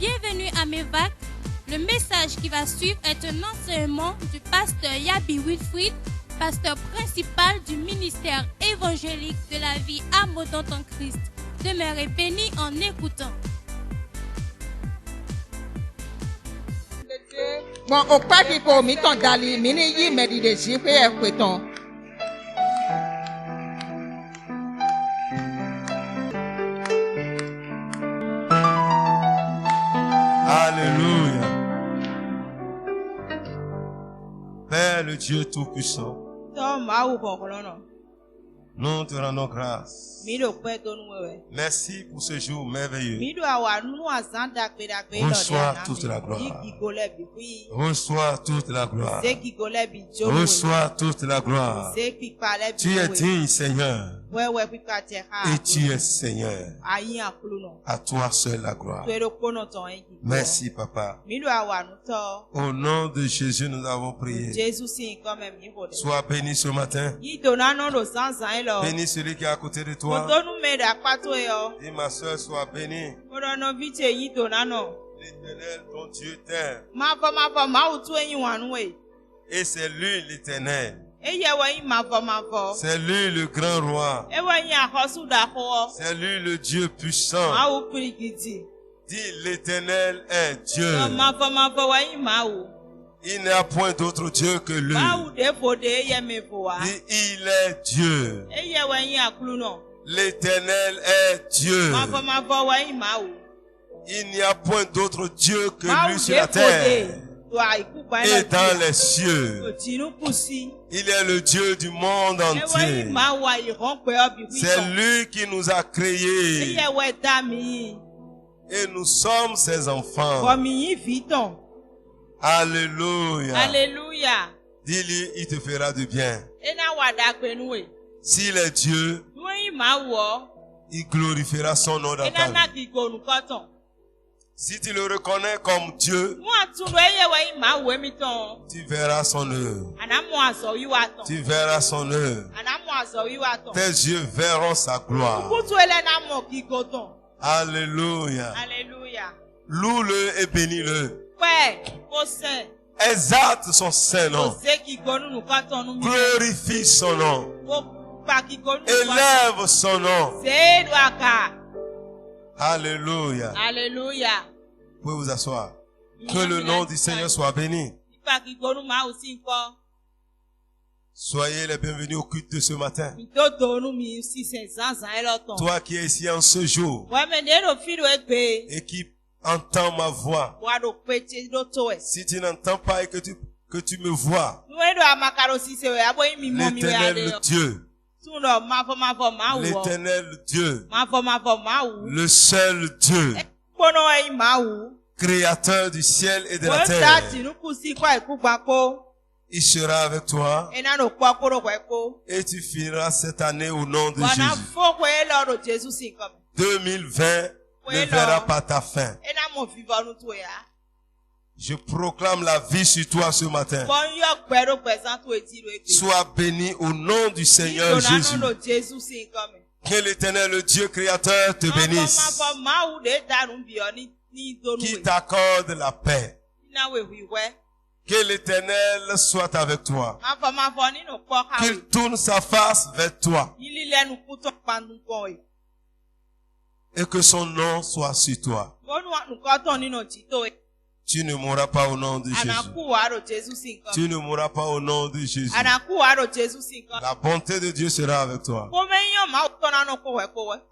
Bienvenue à Mevac. Le message qui va suivre est un enseignement du pasteur Yabi Wilfrid, pasteur principal du ministère évangélique de la vie abondante en Christ. Demeurez bénis en écoutant. Bon, au pas qu'il faut mettre en dali, mini y medi de jipe et coueton. Alléluia. Père le Dieu Tout-Puissant, nous te rendons grâce. Merci pour ce jour merveilleux. Reçois toute la gloire. Reçois toute la gloire. Reçois toute la gloire. Tu es digne, Seigneur. Et tu es Seigneur. À toi seul la gloire. Merci, Papa. Au nom de Jésus, nous avons prié. Sois béni ce matin. Bénis celui qui est à côté de toi. Et ma soeur, sois bénie. L'Éternel, ton Dieu t'aime. Et c'est lui l'Éternel. C'est lui le grand roi. C'est lui le Dieu puissant. Dis, l'Éternel est Dieu. Il n'y a point d'autre Dieu que lui. Dis, il est Dieu. L'Éternel est Dieu. Il n'y a point d'autre Dieu que lui sur la terre et dans les cieux. Il est le Dieu du monde entier. C'est lui qui nous a créés. Et nous sommes ses enfants. Alléluia. Alléluia. Dis-lui, il te fera du bien. S'il est Dieu, il glorifiera son nom dans ta vie. Si tu le reconnais comme Dieu, tu verras son œuvre. Tu verras son œuvre. Tes yeux verront sa gloire. Alléluia. Alléluia. Loue-le et bénis-le. Exalte son saint nom. Glorifie son nom. Élève son nom. Alléluia. Alléluia. Vous pouvez vous asseoir. Que le nom du Seigneur soit béni. Soyez les bienvenus au culte de ce matin. Toi qui es ici en ce jour et qui entends ma voix. Si tu n'entends pas et que tu me vois, l'Éternel le Dieu, l'Éternel Dieu, le seul Dieu, créateur du ciel et de la terre, il sera avec toi et tu finiras cette année au nom de Jésus. 2020 ne verra pas ta fin. Je proclame la vie sur toi ce matin. Sois béni au nom du Seigneur Jésus. Que l'Éternel, le Dieu créateur, te bénisse. Qui t'accorde la paix. Que l'Éternel soit avec toi. Qu'il tourne sa face vers toi. Et que son nom soit sur toi. Tu ne mourras pas au nom de Jésus. Tu ne mourras pas au nom de Jésus. La bonté de Dieu sera avec toi.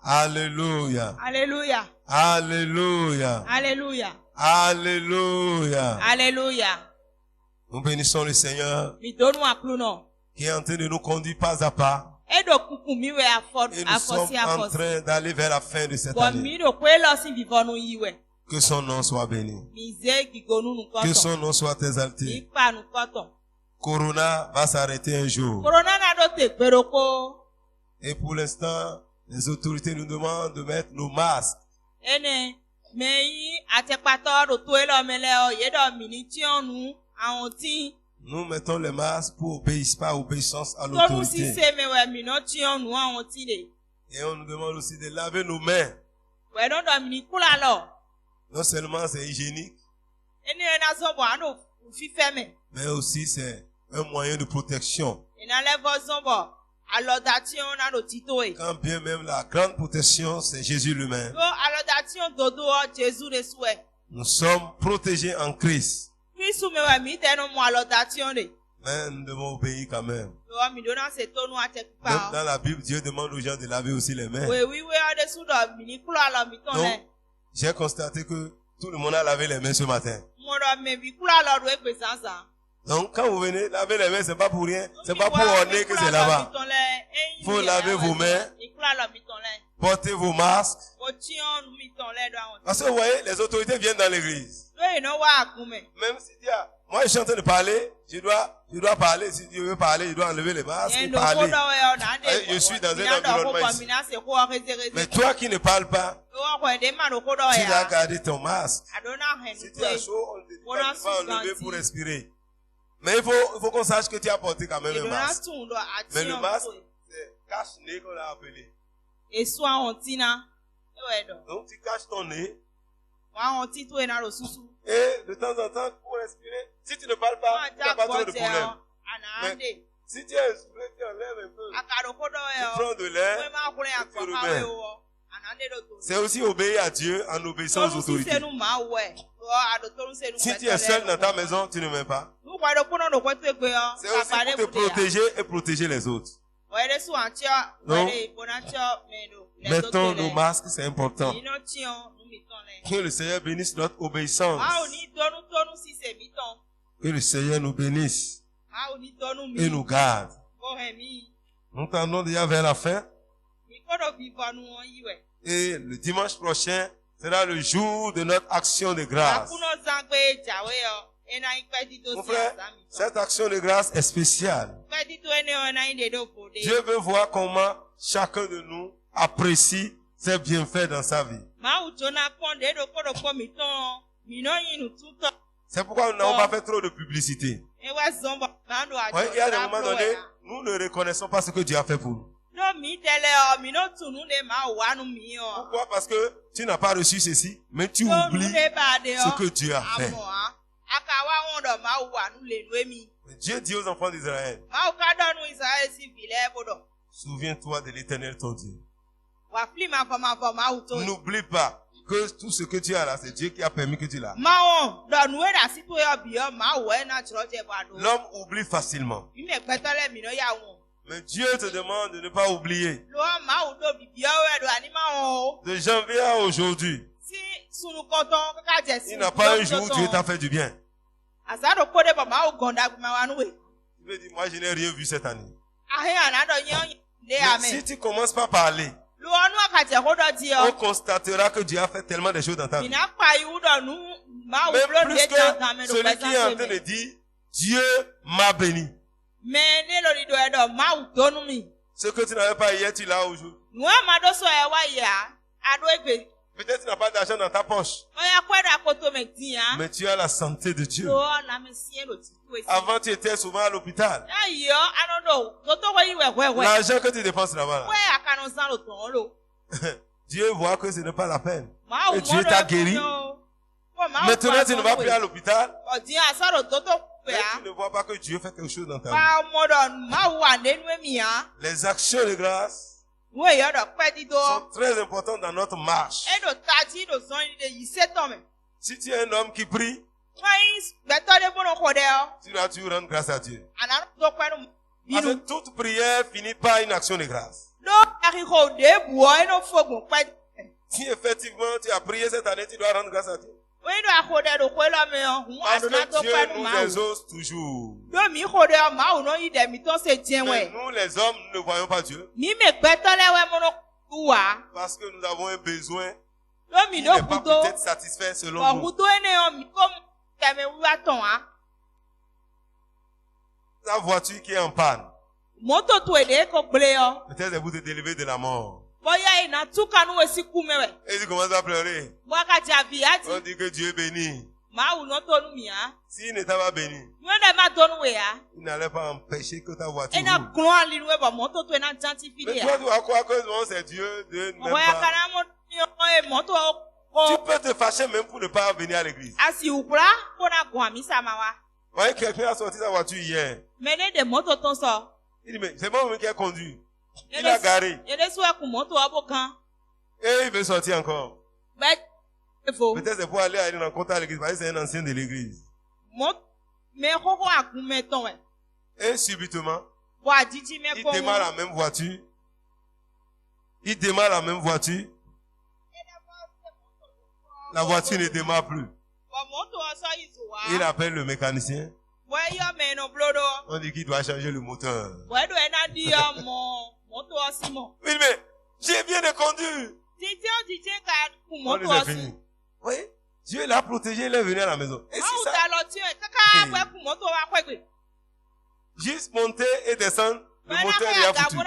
Alléluia. Alléluia. Alléluia. Alléluia. Alléluia. Alléluia. Nous bénissons le Seigneur qui est en train de nous conduire pas à pas. Et nous sommes en train d'aller vers la fin de cette année. Que son nom soit béni. Que son nom soit exalté. Corona va s'arrêter un jour. Et pour l'instant, les autorités nous demandent de mettre nos masques. Nous mettons les masques par obéissance à l'autorité. Et on nous demande aussi de laver nos mains. Non seulement c'est hygiénique, mais aussi c'est un moyen de protection. Quand bien même la grande protection, c'est Jésus lui-même. Nous sommes protégés en Christ. Mais nous devons obéir quand même. Même dans la Bible, Dieu demande aux gens de laver aussi les mains. Donc, j'ai constaté que tout le monde a lavé les mains ce matin. Donc, quand vous venez laver les mains, c'est pas pour rien. C'est pas pour orner que c'est là-bas. Il faut laver vos mains. Portez vos masques. Parce que vous voyez, les autorités viennent dans l'église. Même si Dieu, moi je suis en train de parler, je dois parler. Si Dieu veut parler, je dois enlever les masques et parler. Je suis dans un environnement ici. Mais toi qui ne parles pas, tu dois garder ton masque. Si tu as chaud, on te dit pas enlever pour respirer. Mais il faut qu'on sache que tu as porté quand même un masque. Mais le masque, c'est cache-nez qu'on l'a appelé. Donc tu caches ton nez. Et de temps en temps, pour respirer, si tu ne parles pas, tu n'as pas trop de problème. Mais si tu es inspiré, tu enlèves un peu. Tu prends de l'air et tu remets. C'est aussi obéir à Dieu en obéissant aux autorités. Si tu es seul dans ta maison, tu ne mets pas. C'est aussi pour te protéger et protéger les autres. Donc, mettons nos masques, c'est important. Que le Seigneur bénisse notre obéissance. Que le Seigneur nous bénisse et nous garde. Nous tendons déjà vers la fin. Et le dimanche prochain sera le jour de notre action de grâce. Mon frère, cette action de grâce est spéciale. Dieu veut voir comment chacun de nous apprécie ses bienfaits dans sa vie. C'est pourquoi nous n'avons pas fait trop de publicité. Ouais, il y a des moments donnés, nous ne reconnaissons pas ce que Dieu a fait pour nous. Pourquoi? Parce que tu n'as pas reçu ceci, mais tu oublies ce que Dieu a fait. Mais Dieu dit aux enfants d'Israël, souviens-toi de l'Éternel ton Dieu. N'oublie pas que tout ce que tu as là, c'est Dieu qui a permis que tu l'as. L'homme oublie facilement. Mais Dieu te demande de ne pas oublier. De janvier à aujourd'hui, il n'a pas un jour où Dieu t'a fait du bien. Tu veux dire, moi je n'ai rien vu cette année. Mais si tu commences par parler, on constatera que Dieu a fait tellement de choses dans ta vie. Même plus que celui qui est en train de dire, Dieu m'a béni. Ce que tu n'avais pas hier, tu l'as aujourd'hui. Peut-être tu n'as pas d'argent dans ta poche. Mais tu as la santé de Dieu. Avant, tu étais souvent à l'hôpital. L'argent que tu dépenses là-bas, Dieu voit que ce n'est pas la peine. Et Dieu t'a guéri. Maintenant, tu ne vas plus à l'hôpital. Mais tu ne vois pas que Dieu fait quelque chose dans ta vie. Les actions de grâce sont très importantes dans notre marche. Si tu es un homme qui prie, tu dois toujours rendre grâce à Dieu. Parce que toute prière finit par une action de grâce. Si effectivement tu as prié cette année, tu dois rendre grâce à Dieu. Parce que Dieu nous exauce toujours. Mais nous les hommes, nous ne voyons pas Dieu. Parce que nous avons un besoin qui n'est pas peut-être satisfait selon nous. Ta voiture qui est en panne, peut-être vous êtes élevé de la mort. Et tu commences à pleurer. On dit que Dieu est béni. S'il ne t'a pas béni, il n'allait pas empêcher que ta voiture roule. Mais toi, tu vas croire que non, c'est Dieu de même pas. Tu peux te fâché même pour ne pas venir à l'église. Voyez, quelqu'un a sorti sa voiture hier. Il dit, mais c'est moi-même qui ai conduit. Il a garé. Et il veut sortir encore. Peut-être c'est pour aller à une rencontre à l'église, parce que c'est un ancien de l'église. Et subitement, il démarre la même voiture. Il démarre la même voiture. La voiture ne démarre plus. Il appelle le mécanicien. On dit qu'il doit changer le moteur. Oui, mais j'ai bien de conduire. On les a finis. Oui, Dieu l'a protégé, il est venu à la maison. Et c'est ça. Juste monter et descendre, le moteur est à foutu.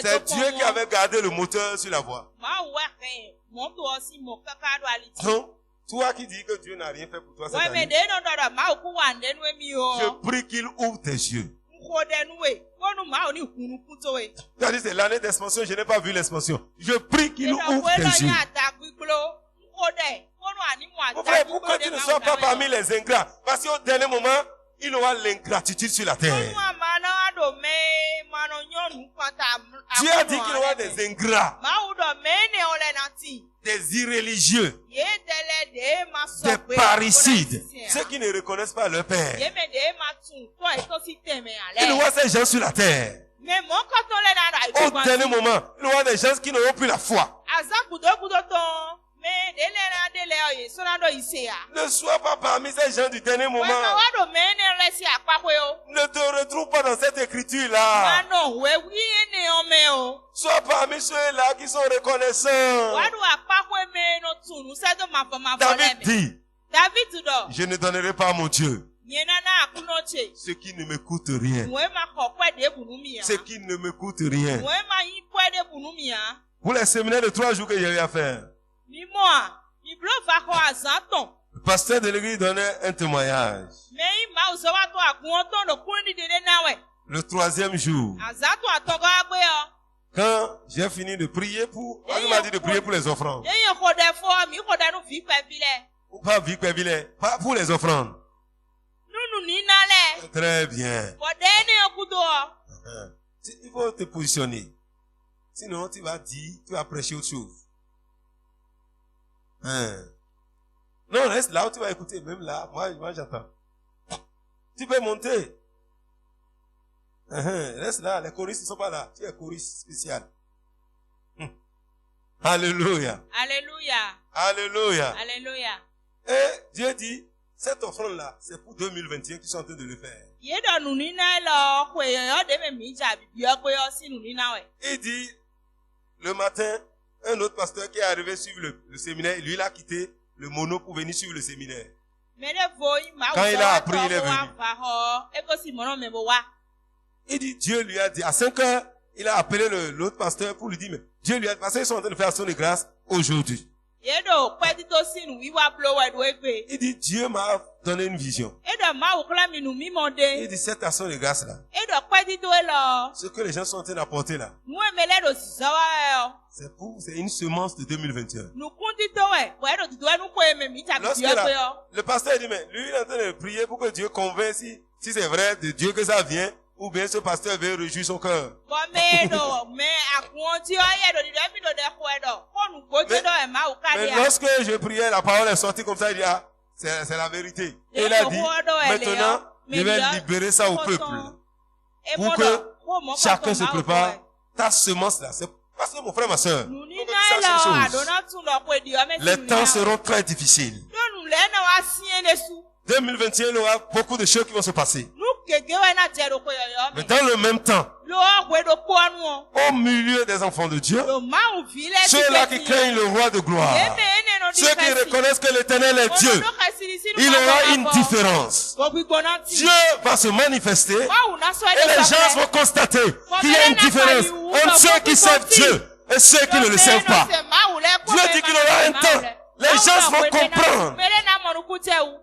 C'est Dieu qui avait gardé le moteur sur la voie. Donc, toi qui dis que Dieu n'a rien fait pour toi cette année, je prie qu'il ouvre tes yeux. Tu as dit c'est l'année d'expansion, je n'ai pas vu l'expansion. Je prie qu'il ouvre tes yeux. Mon frère, pourquoi tu ne sois pas parmi les ingrats? Parce qu'au dernier moment, il aura l'ingratitude sur la terre. Dieu a dit qu'il y aura des ingrats, des irréligieux, des parricides, ceux qui ne reconnaissent pas leur père. Il y aura ces gens sur la terre. Au dernier moment, il y aura des gens qui n'auront plus la foi. Ne sois pas parmi ces gens du dernier moment. Ne te retrouve pas dans cette écriture-là. Sois parmi ceux-là qui sont reconnaissants. David dit, je ne donnerai pas à mon Dieu ce qui ne me coûte rien. Ce qui ne me coûte rien. Pour les séminaires de 3 jours que j'ai eu à faire, le pasteur de l'église donnait un témoignage. Le 3e jour, quand j'ai fini de prier pour, on m'a dit de prier pour les offrandes. Pas pour les offrandes. Très bien. Il faut te positionner. Sinon, tu vas prêcher autre chose. Non, reste là où tu vas écouter. Même là, moi j'attends. Tu peux monter. Reste là, les choristes ne sont pas là. Tu es choriste spécial. Alléluia. Alléluia. Alléluia. Alléluia. Et Dieu dit, cette offrande-là, c'est pour 2021 qui sont en train de le faire. Il dit, le matin, un autre pasteur qui est arrivé suivre le séminaire, lui il a quitté le mono pour venir suivre le séminaire. Quand il a appris, il est venu. Il dit, Dieu lui a dit, à 5 heures, il a appelé l'autre pasteur pour lui dire, mais Dieu lui a dit, parce qu'ils sont en train de faire action de grâce aujourd'hui. Il dit, Dieu m'a donné une vision. Il dit, cette action de grâce-là, ce que les gens sont en train d'apporter là, c'est une semence de 2021. Lorsque le pasteur dit, mais lui il est en train de prier pour que Dieu convainc si c'est vrai de Dieu que ça vient, ou bien ce pasteur veut réjouir son cœur. Mais lorsque je priais, la parole est sortie comme ça, il dit, ah, c'est la vérité. Et il a dit, maintenant, je vais libérer ça au peuple. Pour que chacun se prépare. Ta semence là, c'est parce que mon frère, ma soeur, les temps seront très difficiles. 2021, il y aura beaucoup de choses qui vont se passer. Mais dans le même temps, au milieu des enfants de Dieu, ceux-là qui craignent le roi de gloire, ceux qui reconnaissent que l'Éternel est Dieu, il aura une différence. Dieu va se manifester et les gens vont constater qu'il y a une différence entre ceux qui servent Dieu et ceux qui ne le servent pas. Dieu dit qu'il aura un temps. Les gens vont comprendre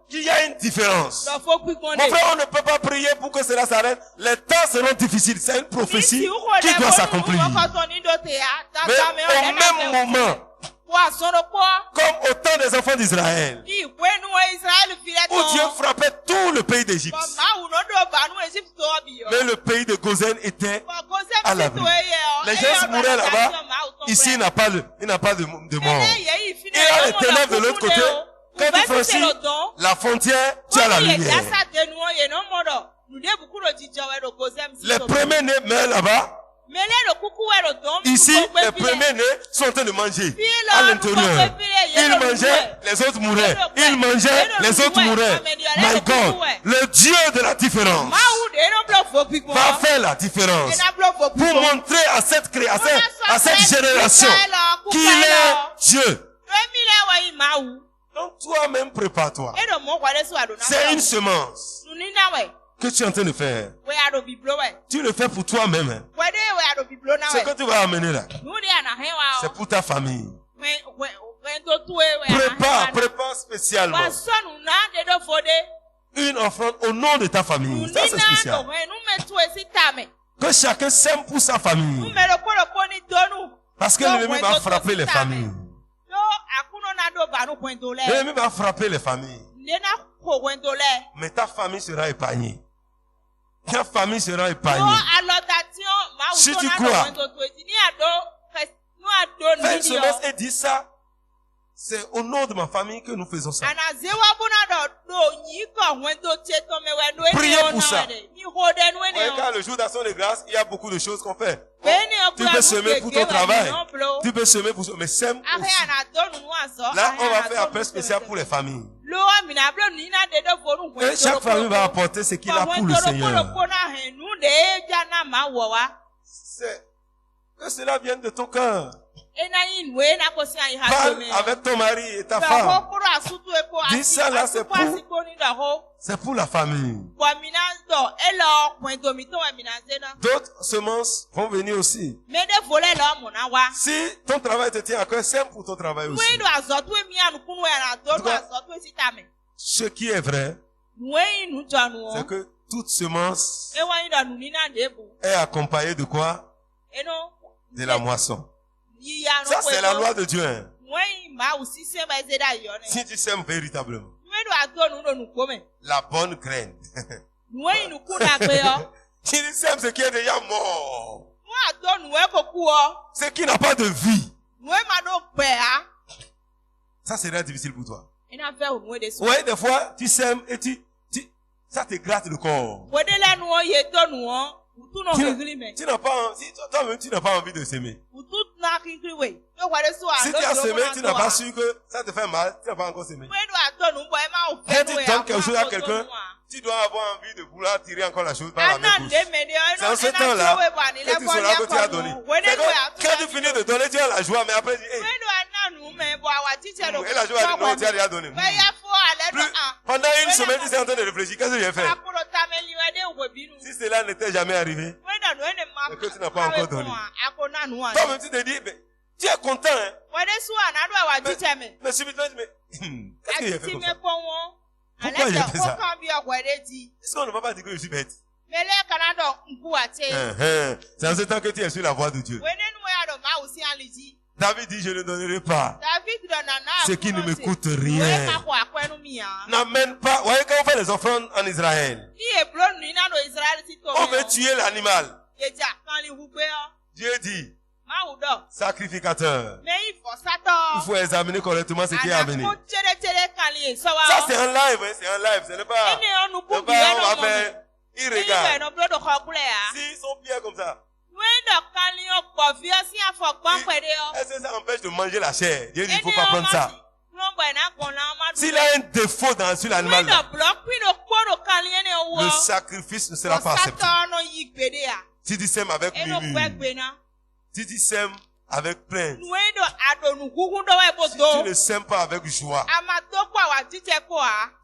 qu'il y a une différence. Mon frère, on ne peut pas prier pour que cela s'arrête. Les temps seront difficiles. C'est une prophétie qui doit s'accomplir. Mais au même moment, Comme au temps des enfants d'Israël, où Dieu frappait tout le pays d'Égypte. Mais le pays de Gozen était à l'abri. Les gens mouraient là-bas. Ici, il n'a pas de mort. Et à l'éternel de l'autre côté, quand tu franchis la frontière, tu as la lumière. Les premiers-nés meurent là-bas. Ici, les premiers-nés sont en train de manger à l'intérieur. Ils mangeaient, les autres mouraient. Ils mangeaient, les autres mouraient. My God, le Dieu de la différence va faire la différence pour montrer à cette génération qu'il est Dieu. Donc toi-même, prépare-toi. C'est une semence que tu es en train de faire. Tu le fais pour toi-même. Ce que tu vas amener là, c'est pour ta famille. Prépare spécialement une offrande au nom de ta famille. Ça, c'est spécial. Que chacun sème pour sa famille. Parce que l'ennemi va frapper les familles. L'ennemi va frapper les familles. Mais ta famille sera épargnée. Ta famille sera épargnée. Si tu crois, fais une semence et dis ça. C'est au nom de ma famille que nous faisons ça. Priez pour ça. Quand le jour d'action de grâce, il y a beaucoup de choses qu'on fait. Tu peux semer pour ton travail. Tu peux semer pour... Mais sème aussi. Là, on va faire un appel spécial pour les familles. Et chaque famille va apporter ce qu'il a pour le Seigneur. C'est que cela vienne de ton cœur. Parle avec ton mari et ta femme. Dis ça là, c'est pour la famille. D'autres semences vont venir aussi. Si ton travail te tient à cœur, sème pour ton travail aussi. Ce qui est vrai, c'est que toute semence est accompagnée de quoi? De la moisson. Ça, c'est la loi de Dieu. Hein. Si tu sèmes véritablement la bonne graine. Si tu sèmes ce qui est déjà mort, ce qui n'a pas de vie, ça sera difficile pour toi. Oui, des fois, tu sèmes et ça te gratte le corps. Tu n'as pas, toi-même, tu n'as pas envie de s'aimer. Si tu as semé, tu n'as pas su que ça te fait mal, tu n'as pas encore semé. Quand tu donnes quelque chose à quelqu'un, tu dois avoir envie de vouloir tirer encore la chose par la main gauche. C'est en ce temps-là que tu sauras que tu as donné. Quand tu finis de donner, tu as la joie, mais après, tu dis, et la joie, tu as déjà donné. Pendant une semaine, tu es en train de réfléchir, qu'est-ce que je vais faire? Si cela n'était jamais arrivé, et que tu n'as pas encore donné. Toi-même, tu te dis, mais, tu es content, hein? Mais subitement, tu dis, qu'est-ce que j'ai fait comme ça? Pourquoi j'ai fait ça? Est-ce qu'on ne va pas dire que je suis bête? C'est en ce temps que tu es sur la voie de Dieu. David dit, je ne donnerai pas ce qui ne me coûte rien. N'amène pas. Vous voyez, quand on fait les offrandes en Israël, on veut tuer l'animal. Dieu dit, sacrificateur, il faut examiner correctement ce qui est amené. Ça, c'est un live, hein, c'est un live. Ce n'est pas, on va faire, il regarde. S'ils sont bien comme ça, est-ce que ça empêche de manger la chair? Dieu dit, il ne faut pas prendre ça. S'il a un défaut sur l'animal, le sacrifice ne sera pas accepté. Si tu sèmes avec murmure, si tu sèmes avec plainte, si tu ne sèmes pas avec joie,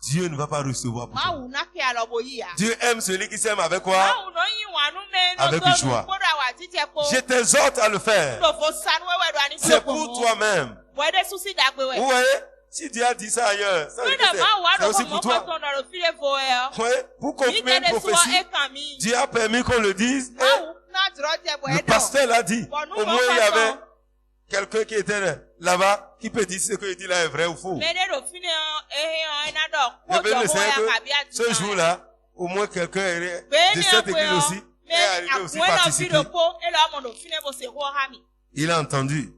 Dieu ne va pas recevoir pour toi. Dieu aime celui qui sème avec quoi? Avec joie. Je t'exhorte à le faire. C'est pour toi-même. Vous voyez? Si Dieu a dit ça ailleurs, ça c'est aussi pour toi. Ouais, pour confirmer une prophétie, Dieu a permis qu'on le dise. Et le pasteur l'a dit. Au moins, il y avait quelqu'un qui était là-bas, qui peut dire ce qu'il dit là est vrai ou faux? Je peux le savoir que ce jour-là, au moins quelqu'un de cette église aussi est arrivé aussi participer. Il a entendu.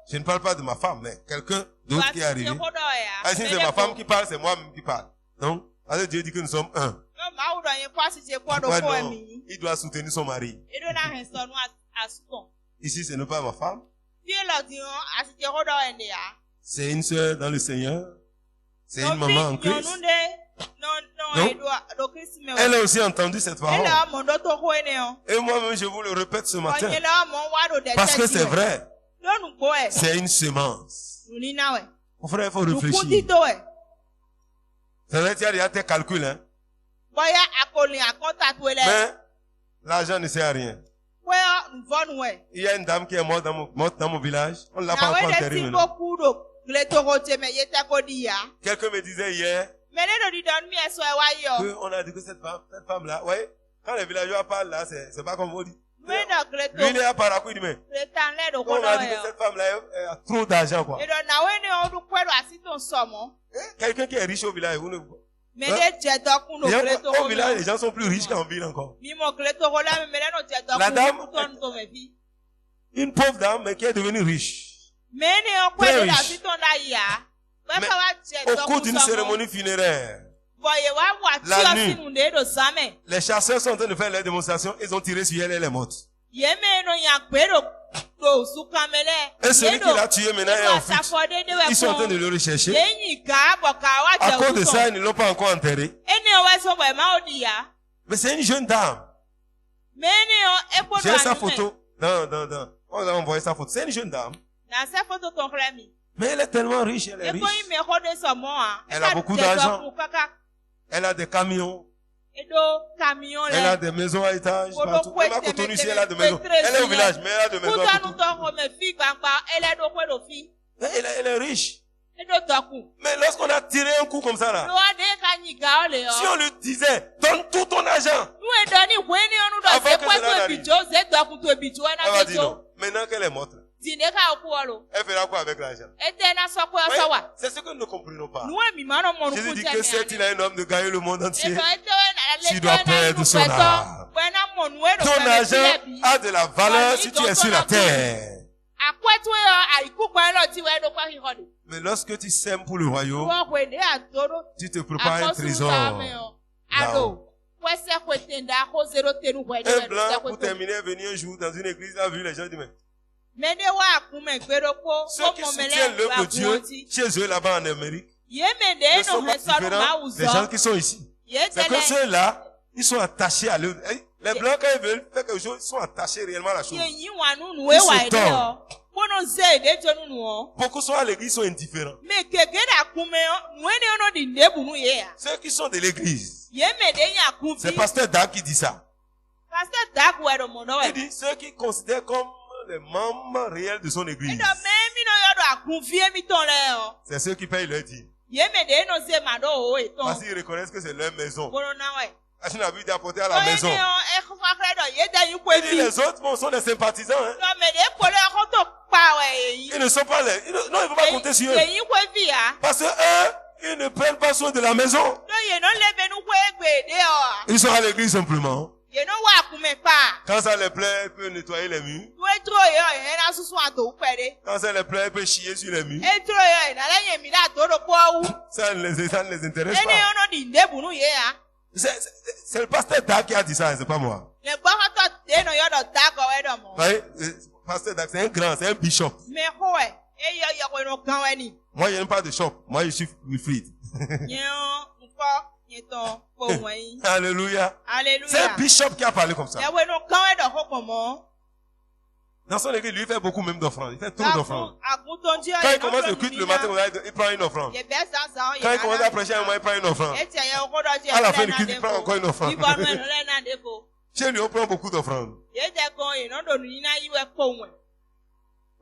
Je ne parle pas de ma femme, mais quelqu'un d'autre qui est arrivé. Si c'est ma femme qui parle, c'est moi-même qui parle. Donc, Dieu dit que nous sommes un. Pourquoi non? Il doit soutenir son mari. Ici, ce n'est pas ma femme. C'est une sœur dans le Seigneur. C'est une maman en Christ. Donc, elle a aussi entendu cette parole. Et moi-même, je vous le répète ce matin. Parce que c'est vrai. C'est une semence. Mon frère, il faut réfléchir. C'est vrai, tu as déjà tes calculs, hein. Mais l'argent ne sert à rien. Il y a une dame qui est morte dans mon village. On ne l'a pas encore enterrée maintenant. Quelqu'un me disait hier qu'on a dit que cette femme-là, ouais, quand les villageois parlent là, c'est pas comme vous dites. Lui, il est à Parakou, il dit, mais on a dit que cette femme-là a trop d'argent, quoi. Quelqu'un qui est riche au village, vous ne... Au village, les gens sont plus riches qu'en ville encore. La dame, une pauvre dame, mais qui est devenue riche. Très riche. Mais au cours d'une cérémonie funéraire, la nuit, les chasseurs sont en train de faire leur démonstration, ils ont tiré sur elle et elle est morte. Et celui qui l'a tué maintenant est en fuite. Ils sont en train de le rechercher. À cause de ça, ils ne l'ont pas encore enterré. Mais c'est une jeune dame. J'ai sa photo. On a envoyé sa photo. C'est une jeune dame. Mais elle est tellement riche, elle est riche. Elle a beaucoup d'argent. Elle a des camions. Elle a des maisons à étage partout. Même à Cotonou ici, elle a des maisons. Elle est au village, mais elle a des maisons à Cotonou. Elle est riche. Mais lorsqu'on a tiré un coup comme ça là, si on lui disait, donne tout ton argent, avant que cela n'arrive, elle va dire non. Maintenant qu'elle est morte, elle fera quoi avec l'argent? C'est ce que nous ne comprenons pas. Jésus dit que si il a un homme de gagner le monde entier, tu dois perdre son âme. Ton argent a de la valeur si tu es sur la terre. Mais lorsque tu sèmes pour le royaume, tu te prépares un trésor là-haut. Un blanc, pour terminer, est venu un jour dans une église, a vu les gens, dit, mais ceux qui soutiennent l'œuvre de Dieu chez eux là-bas en Amérique ne sont pas différents des gens qui sont ici. C'est que ceux-là, ils sont attachés à l'œuvre. Les blancs, quand ils veulent faire quelque chose, ils sont attachés réellement à la chose. Ils se tordent. Beaucoup sont à l'église, sont indifférents. Ceux qui sont de l'église, c'est pasteur Dag qui dit ça. Il dit ceux qui considèrent comme les membres réels de son église, c'est ceux qui payent leur dîme. Parce qu'ils reconnaissent que c'est leur maison. Achille a vu d'apporter à la maison. Il dit les autres sont des sympathisants. Hein. Ils ne sont pas les... Non, il ne faut pas compter sur eux. Parce que eux, ils ne prennent pas soin de la maison. Ils sont à l'église simplement. Quand ça les plaît, ils peuvent nettoyer les murs. Quand ça les plaît, ils peuvent chier sur les murs. Ça ne les intéresse pas. C'est le pasteur Dag qui a dit ça, c'est pas moi. Vous voyez, pasteur Dag, c'est un grand, c'est un bishop. Moi, je n'aime pas de shop. Moi, je suis Wilfried. Alléluia. C'est un bishop qui a parlé comme ça. Dans son église, lui, il fait beaucoup même d'offrandes. Il fait trop d'offrandes. Quand il commence le culte le matin, il prend une offrande. Quand il commence à prêcher un mois, il prend une offrande. À la fin du culte, il prend encore une offrande. Chez lui, on prend beaucoup d'offrandes.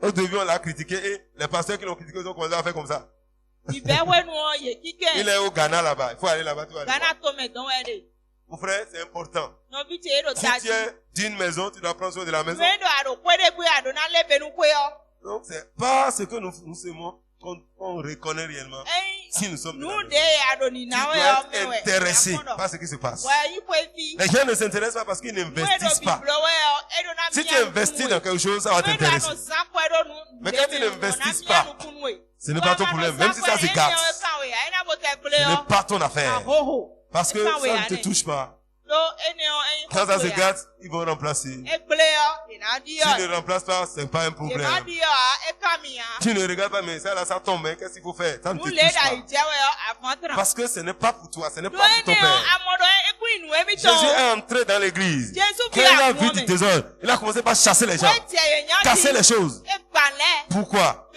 Au début, on l'a critiqué et les pasteurs qui l'ont critiqué, ils ont commencé à faire comme ça. Il est au Ghana là-bas. Il faut aller là-bas. Mon frère, c'est important. Si tu es d'une maison, tu dois prendre soin de la maison. Donc, c'est pas ce que nous semons qu'on reconnaît réellement. Si nous sommes de la maison. Tu dois être intéressé par ce qui se passe. Les gens ne s'intéressent pas parce qu'ils n'investissent pas. Si tu investis dans quelque chose, ça va t'intéresser. Mais quand tu n'investis pas, ce n'est pas ton problème. Même si ça se gâte, ce n'est pas ton affaire. Parce que ça ne te touche pas. Quand ça se gâte, ils vont remplacer. Si ne remplace pas, ce n'est pas un problème. Tu ne regardes pas, mais ça là, ça tombe. Qu'est-ce qu'il faut faire? Ça ne te touche pas. Parce que ce n'est pas pour toi, ce n'est pas pour ton père. Jésus est entré dans l'église. Quand il a vu du désordre, il a commencé par chasser les gens, casser les choses. Pourquoi?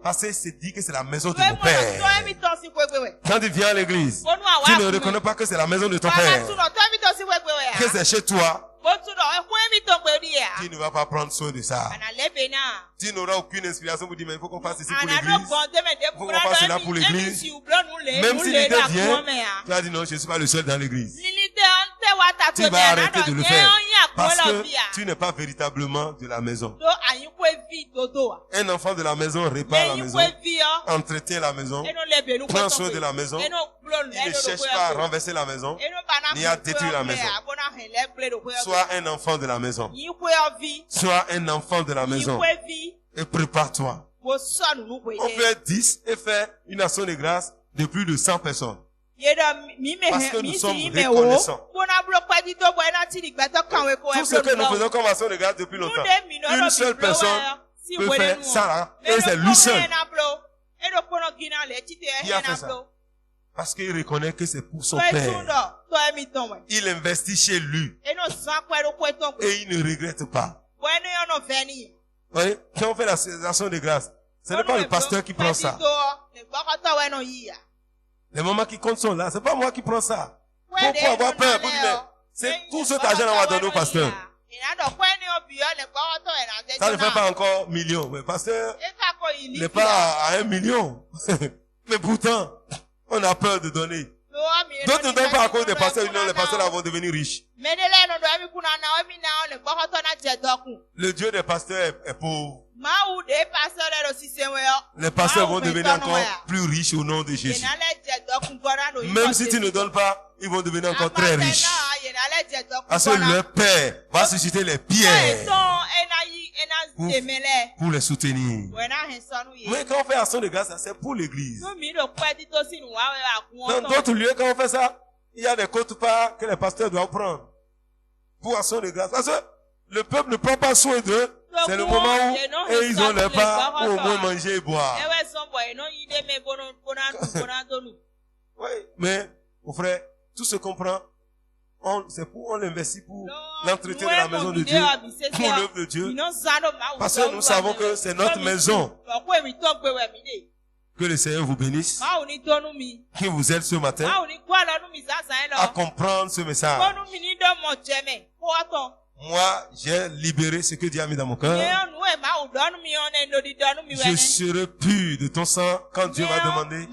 Parce qu'il s'est dit que c'est la maison de mon père. Quand tu viens à l'église, tu ne reconnais pas que c'est la maison de ton père. Que c'est chez toi. Tu ne vas pas prendre soin de ça. Tu n'auras aucune inspiration pour dire, mais il faut qu'on fasse ici pour l'église. Il faut qu'on fasse cela pour l'église. Même si l'idée vient, tu vas dire non, je ne suis pas le seul dans l'église. Tu vas arrêter de le faire. Parce que tu n'es pas véritablement de la maison. Un enfant de la maison répare la maison, entretient la maison, prend soin de la maison. Il ne cherche pas à renverser la maison, ni à détruire la maison. Sois un enfant de la maison. Sois un enfant de la maison. Et prépare-toi. On fait 10 et faire une action de grâce de plus de 100 personnes. Parce que nous sommes reconnaissants. Tout ce que nous faisons comme action de grâce depuis longtemps, une seule personne peut faire ça là, et c'est lui seul qui a fait ça. Parce qu'il reconnaît que c'est pour son père. Il investit chez lui. Et il ne regrette pas. Oui, quand on fait l'action de grâce, ce n'est pas le pasteur qui prend ça. Les mamans qui comptent sont là, c'est pas moi qui prends ça. Pourquoi avoir peur? C'est tout cet argent qu'on va donner au pasteur. Ça ne fait pas encore million. Mais le pasteur n'est pas à 1 million. Mais pourtant, on a peur de donner. D'autres ne donnent pas à cause des pasteurs. Les pasteurs là vont devenir riches. Le Dieu des pasteurs est pauvre. Les pasteurs vont devenir encore plus riches au nom de Jésus. Même si tu ne donnes pas, ils vont devenir encore très riches. Parce que leur Père va susciter les pierres pour les soutenir. Mais quand on fait action de grâce, c'est pour l'église. Dans d'autres lieux, quand on fait ça, il y a des quotes parts que les pasteurs doivent prendre pour action de grâce. Parce que le peuple ne prend pas soin d'eux. C'est le moment où ils ont leur part pour au moins manger et boire. Oui, mais, mon frère, tout ce qu'on prend, c'est pour, on l'investit pour l'entretien de la maison de Dieu, pour l'œuvre de Dieu. Parce que nous savons que c'est notre maison. Que le Seigneur vous bénisse. Qu'il vous aide ce matin à comprendre ce message. Moi, j'ai libéré ce que Dieu a mis dans mon cœur. Je serai pur de ton sang quand Dieu va demander.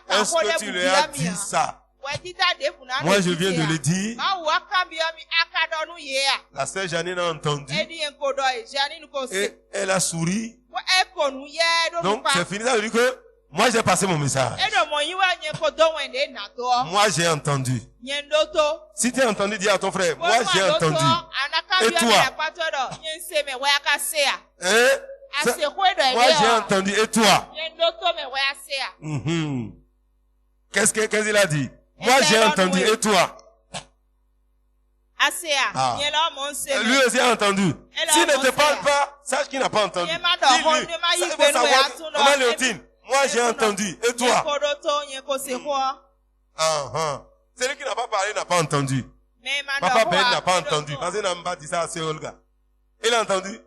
Est-ce que tu lui as dit ça? Moi, je viens de le dire. La sœur Janine a entendu. Et elle a souri. Donc, c'est fini. Ça veut dire que moi, j'ai passé mon message. Moi, j'ai entendu. Si tu as entendu, dis à ton frère, moi, j'ai entendu. Et toi? Moi, j'ai entendu. Et toi? Qu'est-ce qu'il a dit? Moi, j'ai entendu. Et toi? Ah. Lui aussi a entendu. S'il ne te parle pas, sache qu'il n'a pas entendu. Dis-lui. Il faut savoir. Comment Léotine? Moi, j'ai entendu. Et toi? Celui qui n'a pas parlé n'a pas entendu. Papa Ben n'a pas entendu. Parce qu'il n'a pas dit ça à Sœur Olga. Il a entendu?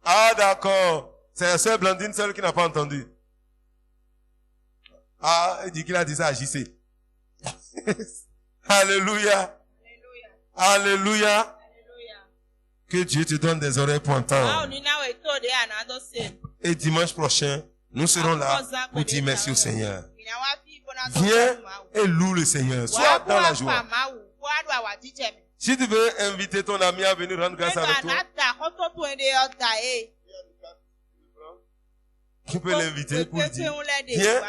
Ah, d'accord. C'est la Sœur Blandine seule qui n'a pas entendu. Ah, il dit qu'il a dit ça à JC. Alléluia. Alléluia. Que Dieu te donne des oreilles pour entendre. Et dimanche prochain, nous serons là pour dire merci au Seigneur. Viens et loue le Seigneur. Sois dans la joie. Si tu veux inviter ton ami à venir rendre grâce avec toi, Qui peut l'inviter pour dire, viens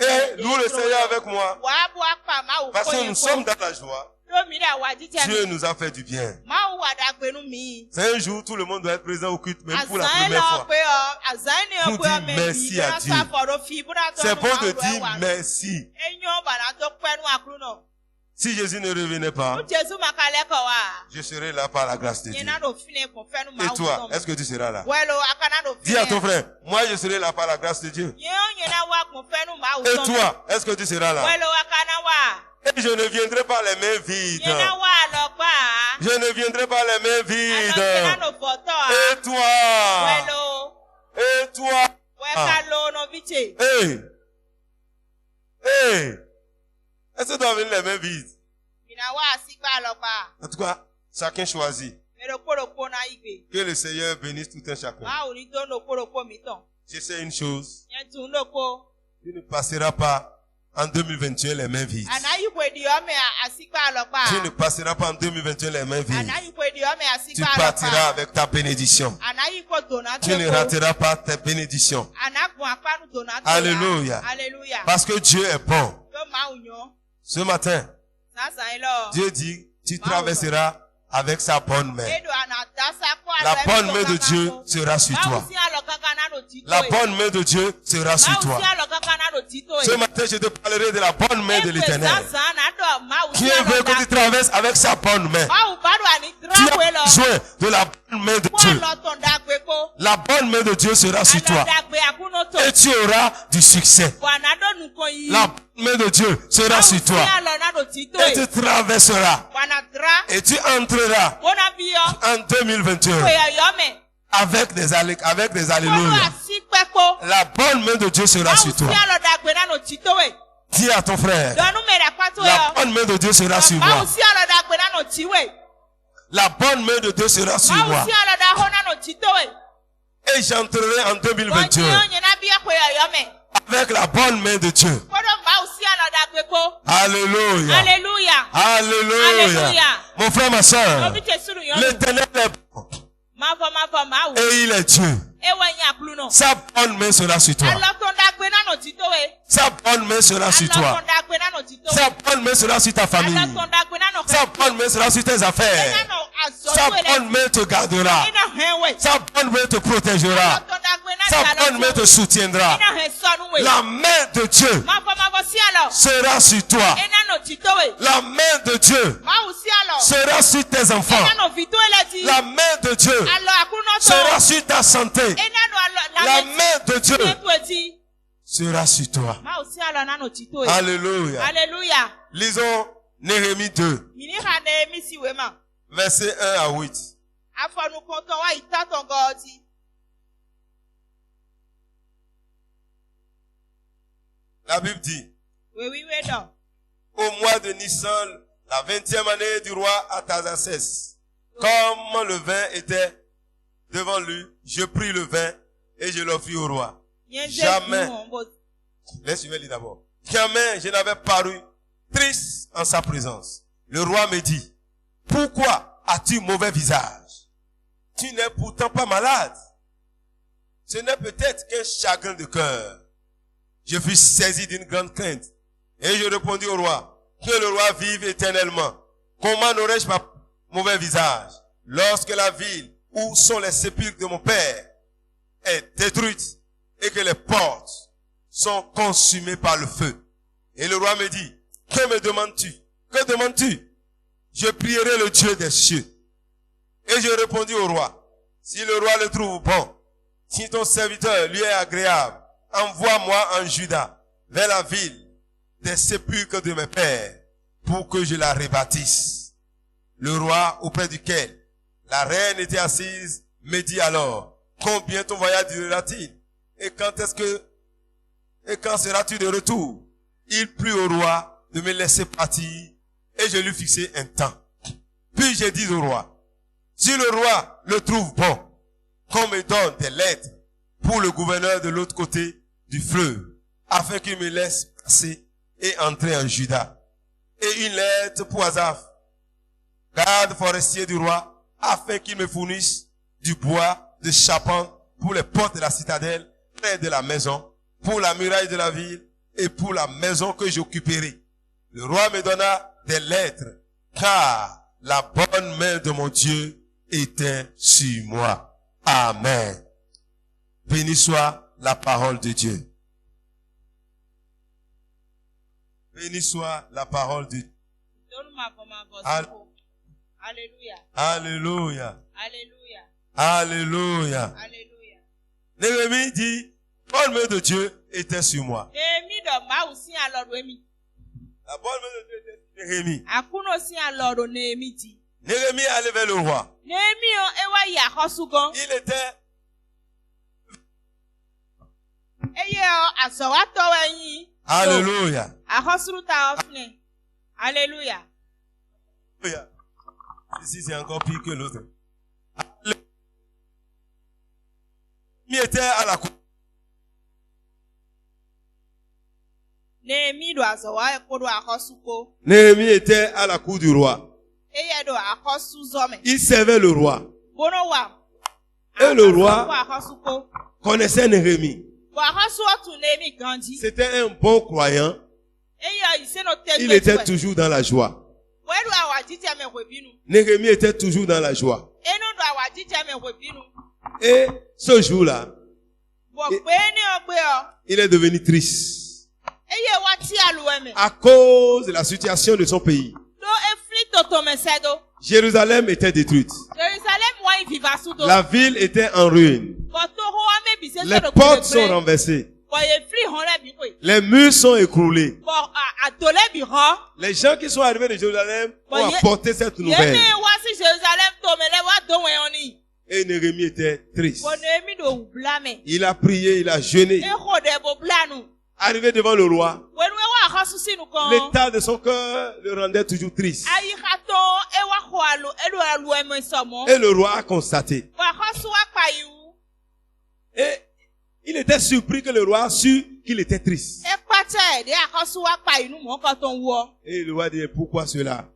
et loue le Seigneur avec moi. Parce que nous sommes dans la joie. Dieu nous a fait du bien. C'est un jour, tout le monde doit être présent au culte, même pour la première fois. Pour dire merci à Dieu. C'est bon de dire merci. Si Jésus ne revenait pas, je serai là par la grâce de Dieu. Et toi, est-ce que tu seras là? Dis à ton frère, moi je serai là par la grâce de Dieu. Et toi, est-ce que tu seras là? Et je ne viendrai pas les mains vides. Je ne viendrai pas les mains vides. Et toi? Et toi? Hey! Hey! Est-ce que tu dois venir les mains vides? En tout cas, chacun choisit. Que le Seigneur bénisse tout un chacun. Je sais une chose. Tu ne passeras pas en 2021 les mains vides. Tu ne passeras pas en 2021 les mains vides. Tu partiras avec ta bénédiction. Tu ne rateras pas tes bénédictions. Alléluia. Parce que Dieu est bon. Ce matin, Dieu dit, tu traverseras avec sa bonne main. La bonne main de Dieu sera sur toi. La bonne main de Dieu sera sur toi. Ce matin, je te parlerai de la bonne main de l'Éternel. Qui veut que tu traverses avec sa bonne main? Tu as besoin de la bonne main de Dieu. La bonne main de Dieu sera sur toi. Et tu auras du succès. La bonne main de Dieu sera sur toi. Et tu traverseras. Et tu entreras en 2021 avec des alléluia. La bonne main de Dieu sera sur toi. Dis à ton frère, la bonne main de Dieu sera sur moi. La bonne main de Dieu sera sur moi. Et j'entrerai en 2021 avec la bonne main de Dieu. Alléluia. Alléluia. Mon frère, ma soeur, l'Éternel est bon. Et il est Dieu. Sa bonne main sera sur toi. Sa bonne main sera sur toi. Sa bonne main sera sur ta famille. Sa bonne main sera sur tes affaires. Sa bonne main te gardera. Sa bonne main te protégera. Sa bonne main te soutiendra. La main de Dieu sera sur toi. La main de Dieu sera sur tes enfants. La main de Dieu sera sur ta santé. La main de Dieu sera sur toi. Alléluia. Lisons Néhémie 2, versets 1 à 8. La Bible dit, au mois de Nissan, la 20e année du roi Artaxerxès, comme le vin était devant lui, je pris le vin et je l'offris au roi. Jamais, laisse-moi lire d'abord. Jamais je n'avais paru triste en sa présence. Le roi me dit, pourquoi as-tu mauvais visage? Tu n'es pourtant pas malade. Ce n'est peut-être qu'un chagrin de cœur. Je fus saisi d'une grande crainte. Et je répondis au roi, que le roi vive éternellement. Comment n'aurais-je pas mauvais visage lorsque la ville où sont les sépulcres de mon père est détruite et que les portes sont consumées par le feu? Et le roi me dit, que me demandes-tu? Que demandes-tu? Je prierai le Dieu des cieux. Et je répondis au roi, si le roi le trouve bon, si ton serviteur lui est agréable, envoie-moi en Juda, vers la ville des sépulcres de mes pères, pour que je la rebâtisse. Le roi auprès duquel la reine était assise me dit alors, combien ton voyage durera-t-il? Et quand seras-tu de retour? Il plut au roi de me laisser partir, et je lui fixai un temps. Puis j'ai dit au roi, si le roi le trouve bon, qu'on me donne des lettres pour le gouverneur de l'autre côté du fleuve, afin qu'il me laisse passer et entrer en Juda. Et une lettre pour Asaph, garde forestier du roi, afin qu'il me fournisse du bois de charpente pour les portes de la citadelle, près de la maison, pour la muraille de la ville et pour la maison que j'occuperai. Le roi me donna des lettres, car la bonne main de mon Dieu était sur moi. Amen. Béni soit la parole de Dieu. Béni soit la parole de Dieu. Alléluia. Alléluia. Alléluia. Alléluia. Alléluia. Néhémie dit, bonne main de Dieu était sur moi. La bonne main de Dieu était sur Néhémie. Néhémie allait vers le roi. Il était Alléluia. Alléluia. Ici, c'est encore pire que l'autre. Il était à la cour. Néhémie était à la cour du roi. Il servait le roi. Et le roi connaissait Néhémie. C'était un bon croyant. Il était toujours dans la joie. Néhémie était toujours dans la joie. Et ce jour-là, il est devenu triste à cause de la situation de son pays. Jérusalem était détruite. La ville était en ruine. Les portes sont renversées. Les murs sont écroulés. Les gens qui sont arrivés de Jérusalem ont apporté cette nouvelle. Et Néhémie était triste. Il a prié, il a jeûné. Arrivé devant le roi, l'état de son cœur le rendait toujours triste. Et le roi a constaté. Et il était surpris que le roi su qu'il était triste. Et le roi dit, pourquoi cela?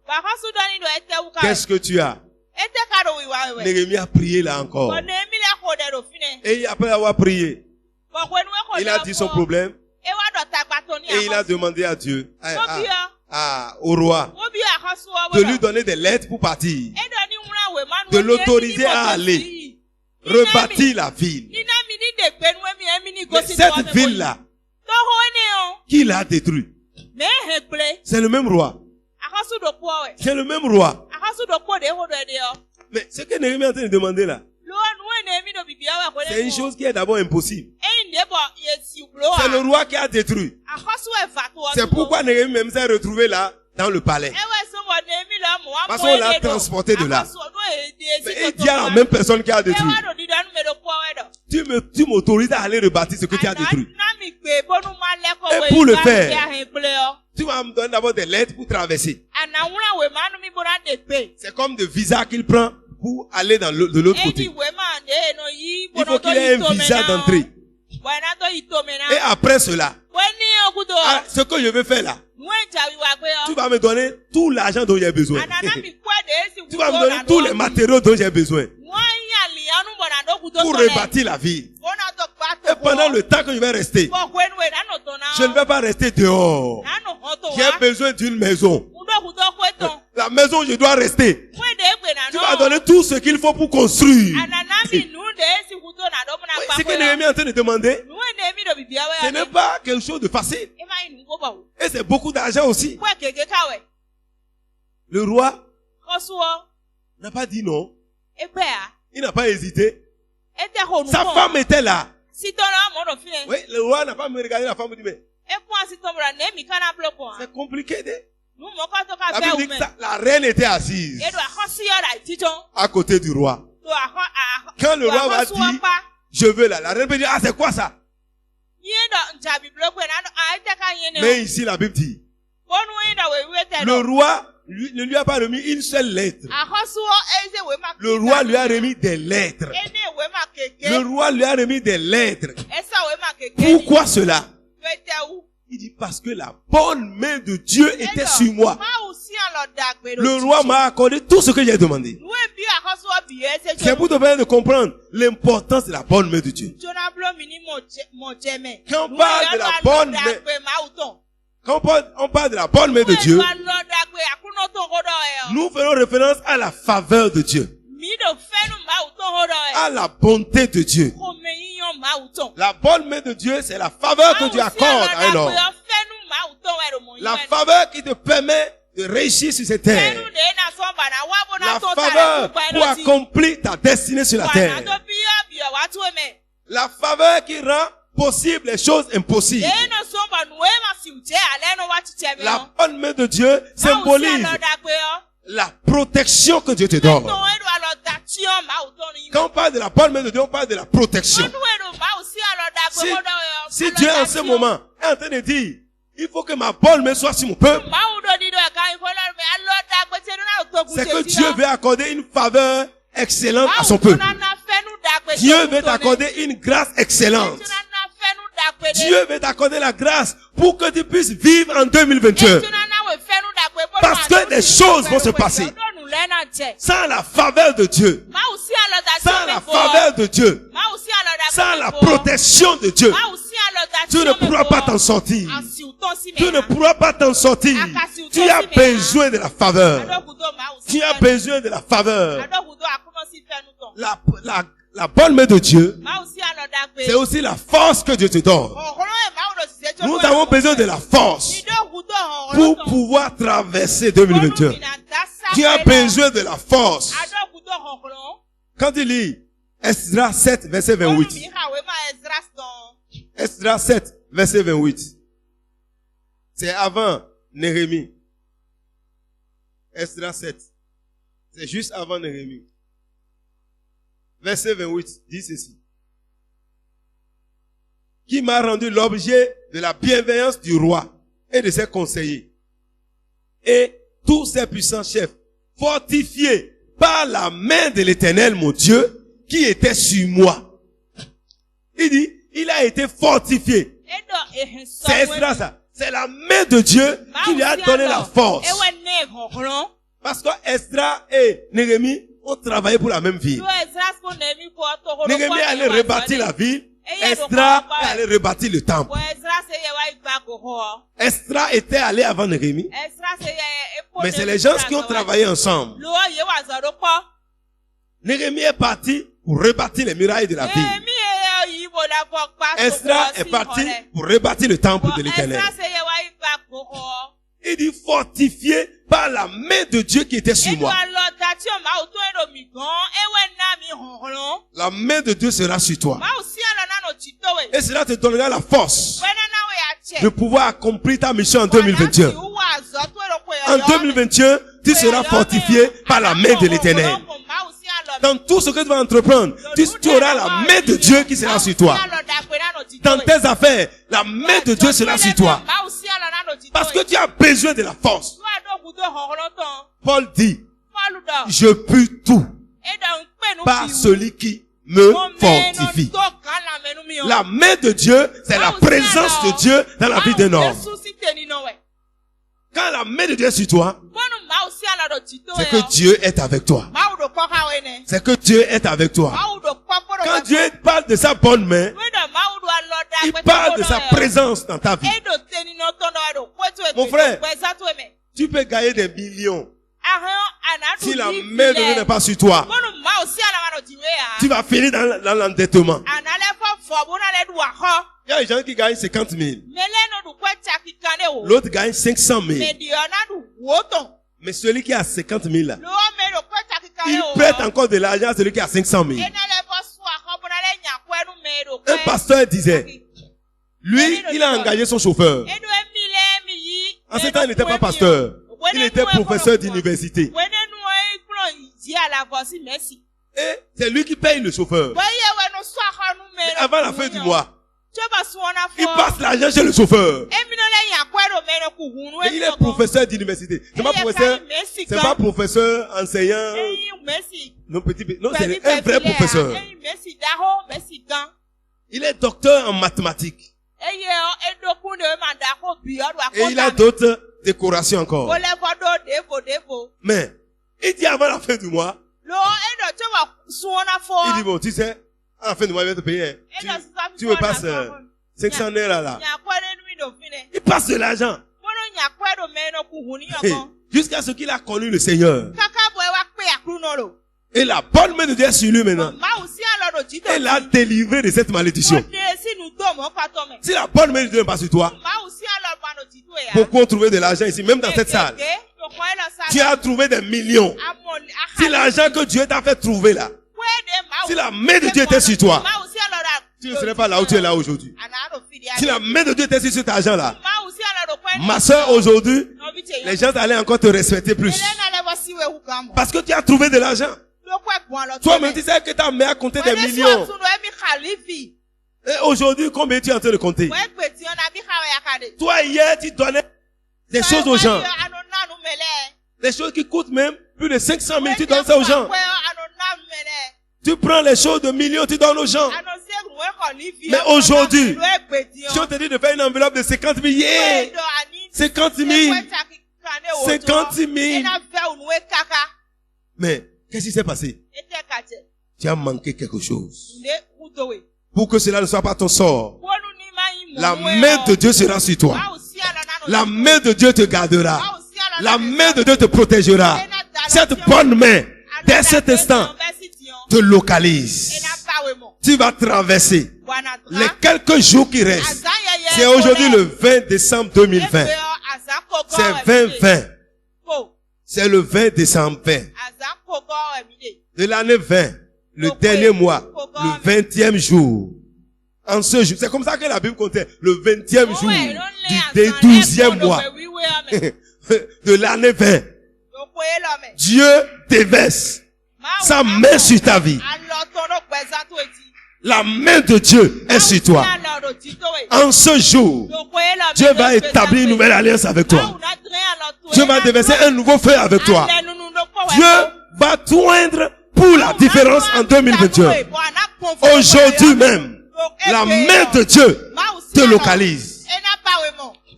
Qu'est-ce que tu as? Néhémie a prié là encore. Et après avoir prié, il a dit son problème. Et il a demandé à Dieu, au roi, de lui donner des lettres pour partir. De l'autoriser à aller rebâtir la ville. Mais cette ville-là, qui l'a détruite, c'est le même roi. C'est le même roi. Mais ce que Néhémie est en train de demander là, c'est une chose qui est d'abord impossible. C'est le roi qui a détruit. C'est pourquoi Néhémie même s'est retrouvé là, dans le palais. Parce qu'on l'a transporté de là. Mais il y a la même personne qui a détruit. Tu m'autorises à aller rebâtir ce que tu as détruit. Et pour le faire, tu vas me donner d'abord des lettres pour traverser. C'est comme des visas qu'il prend pour aller de l'autre côté. Il faut qu'il ait un visa d'entrée. Et après cela, ce que je veux faire là, tu vas me donner tout l'argent dont j'ai besoin. Tu vas me donner tous les matériaux dont j'ai besoin pour rebâtir la ville. Et pendant le temps que je vais rester, je ne vais pas rester dehors. J'ai besoin d'une maison. La maison, je dois rester. Tu vas donner tout ce qu'il faut pour construire. Ce que Néhémie est en train de demander, ce n'est pas quelque chose de facile. Et c'est beaucoup d'argent aussi. Le roi n'a pas dit non. Il n'a pas hésité. Sa femme était là. Oui, le roi n'a pas me regardé, la femme me dit, mais c'est compliqué. La Bible dit que la reine était assise à côté du roi. Quand le roi va dire, je veux là, la reine peut dire, ah, c'est quoi ça? Mais ici, la Bible dit, le roi ne lui a pas remis une seule lettre. Le roi lui a remis des lettres. Le roi lui a remis des lettres. Pourquoi cela? Il dit, parce que la bonne main de Dieu était sur moi. Le roi m'a accordé tout ce que j'ai demandé. C'est pour te permettre de comprendre l'importance de la bonne main de Dieu. Quand on parle de la bonne main, quand on parle de la bonne main de Dieu, nous faisons référence à la faveur de Dieu, à la bonté de Dieu. La bonne main de Dieu, c'est la faveur que Dieu accorde à un homme. La faveur qui te permet de réussir sur cette terre. La faveur pour accomplir ta destinée sur la terre. La faveur qui rend possible les choses impossibles. La bonne main de Dieu symbolise la protection que Dieu te donne. Quand on parle de la bonne main de Dieu, on parle de la protection. Si Dieu en ce moment est en train de dire, il faut que ma bonne main soit sur mon peuple, c'est que Dieu veut accorder une faveur excellente à son peuple. Dieu veut t'accorder une grâce excellente. Dieu veut t'accorder la grâce pour que tu puisses vivre en 2021. Parce que des choses vont se passer. Sans la faveur de Dieu. Sans la faveur de Dieu. Sans la protection de Dieu. Tu ne pourras pas t'en sortir. Tu ne pourras pas t'en sortir. Tu as besoin de la faveur. Tu as besoin de la faveur. La bonne main de Dieu, c'est aussi la force que Dieu te donne. Nous avons besoin de la force pour pouvoir traverser 2021. Tu as besoin de la force. Quand tu lis Esdras 7, verset 28. Esdras 7, verset 28. C'est avant Néhémie. Esdras 7. C'est juste avant Néhémie. Verset 28 dit ceci. Qui m'a rendu l'objet de la bienveillance du roi et de ses conseillers. Et tous ses puissants chefs, fortifiés par la main de l'Éternel, mon Dieu, qui était sur moi. Il dit, il a été fortifié. C'est Esdras ça. C'est la main de Dieu qui lui a donné la force. Parce que Esdras et Néhémie ont travaillé pour la même ville. Néhémie allait rebâtir la ville. Esdras allait rebâtir le temple. Esdras était allé avant Néhémie. Mais c'est les gens qui ont travaillé ensemble. Néhémie est parti pour rebâtir les murailles de la ville. Esdras est parti pour rebâtir le temple de l'Éternel. Il dit fortifié par la main de Dieu qui était sur moi. La main de Dieu sera sur toi. Et cela te donnera la force de pouvoir accomplir ta mission en 2021. En 2021, tu seras fortifié par la main de l'Éternel. Dans tout ce que tu vas entreprendre, tu auras la main de Dieu qui sera sur toi. Dans tes affaires, la main de Dieu sera sur toi. Parce que tu as besoin de la force. Paul dit, je puis tout par celui qui me fortifie. La main de Dieu, c'est la présence de Dieu dans la vie d'un homme. Quand la main de Dieu est sur toi, c'est que Dieu est avec toi. C'est que Dieu est avec toi. Quand Dieu parle de sa bonne main, il parle de sa présence dans ta vie. Mon frère, tu peux gagner des millions. Si la main de Dieu n'est pas sur toi, tu vas finir dans l'endettement. Il y a des gens qui gagnent 50 000. L'autre gagne 500 000. Mais celui qui a 50 000 là, il prête encore de l'argent à celui qui a 500 000. Un pasteur disait, lui, il a engagé son chauffeur. En ce temps, il n'était pas pasteur. Il était professeur d'université. Et c'est lui qui paye le chauffeur. Mais avant la fin du mois, il passe l'argent chez le chauffeur. Et il est professeur d'université. C'est pas professeur, enseignant. Non, c'est un vrai professeur. Il est docteur en mathématiques. Et il a d'autres décorations encore. Mais, il dit avant la fin du mois, Il dit, bon, tu sais, à la fin du mois, il va te payer. Tu me passes 500 naira là. Il passe de l'argent. Jusqu'à ce qu'il a connu le Seigneur. Et la bonne main de Dieu est sur lui maintenant. Elle l'a délivré de cette malédiction. Si la bonne main de Dieu n'est pas sur toi, beaucoup ont trouvé de l'argent ici, même dans cette salle. Tu as trouvé des millions. Si l'argent que Dieu t'a fait trouver là, si la main de Dieu était sur toi, tu ne serais pas là où tu es là aujourd'hui. Si la main de Dieu était sur cet argent là, ma soeur, aujourd'hui, les gens allaient encore te respecter plus. Parce que tu as trouvé de l'argent. Toi-même, tu sais que ta mère a compté des millions. Et aujourd'hui, combien tu es en train de compter? Toi, hier, tu donnais des choses aux gens. Des choses qui coûtent même plus de 500 000, tu donnes ça aux gens. Tu prends les choses de millions, tu donnes aux gens. Mais aujourd'hui, si on te dit de faire une enveloppe de 50 000, yeah, 50 000, 50 000. Mais, qu'est-ce qui s'est passé? Tu as manqué quelque chose. Pour que cela ne soit pas ton sort, la main de Dieu sera sur toi. La main de Dieu te gardera. La main de Dieu te protégera. Cette bonne main, dès cet instant, te localise. Tu vas traverser les quelques jours qui restent. C'est aujourd'hui le 20 décembre 2020. C'est 2020. C'est le 20 décembre 20. De l'année 20. Le dernier mois. Le 20e jour. En ce jour. C'est comme ça que la Bible comptait. Le 20e jour. Du 12e mois. De l'année 20. Dieu déverse sa main sur ta vie. La main de Dieu est sur toi. En ce jour, Dieu va établir une nouvelle alliance avec toi. Dieu va déverser un nouveau feu avec toi. Dieu va t'oindre pour la différence en 2021. Aujourd'hui même, la main de Dieu te localise.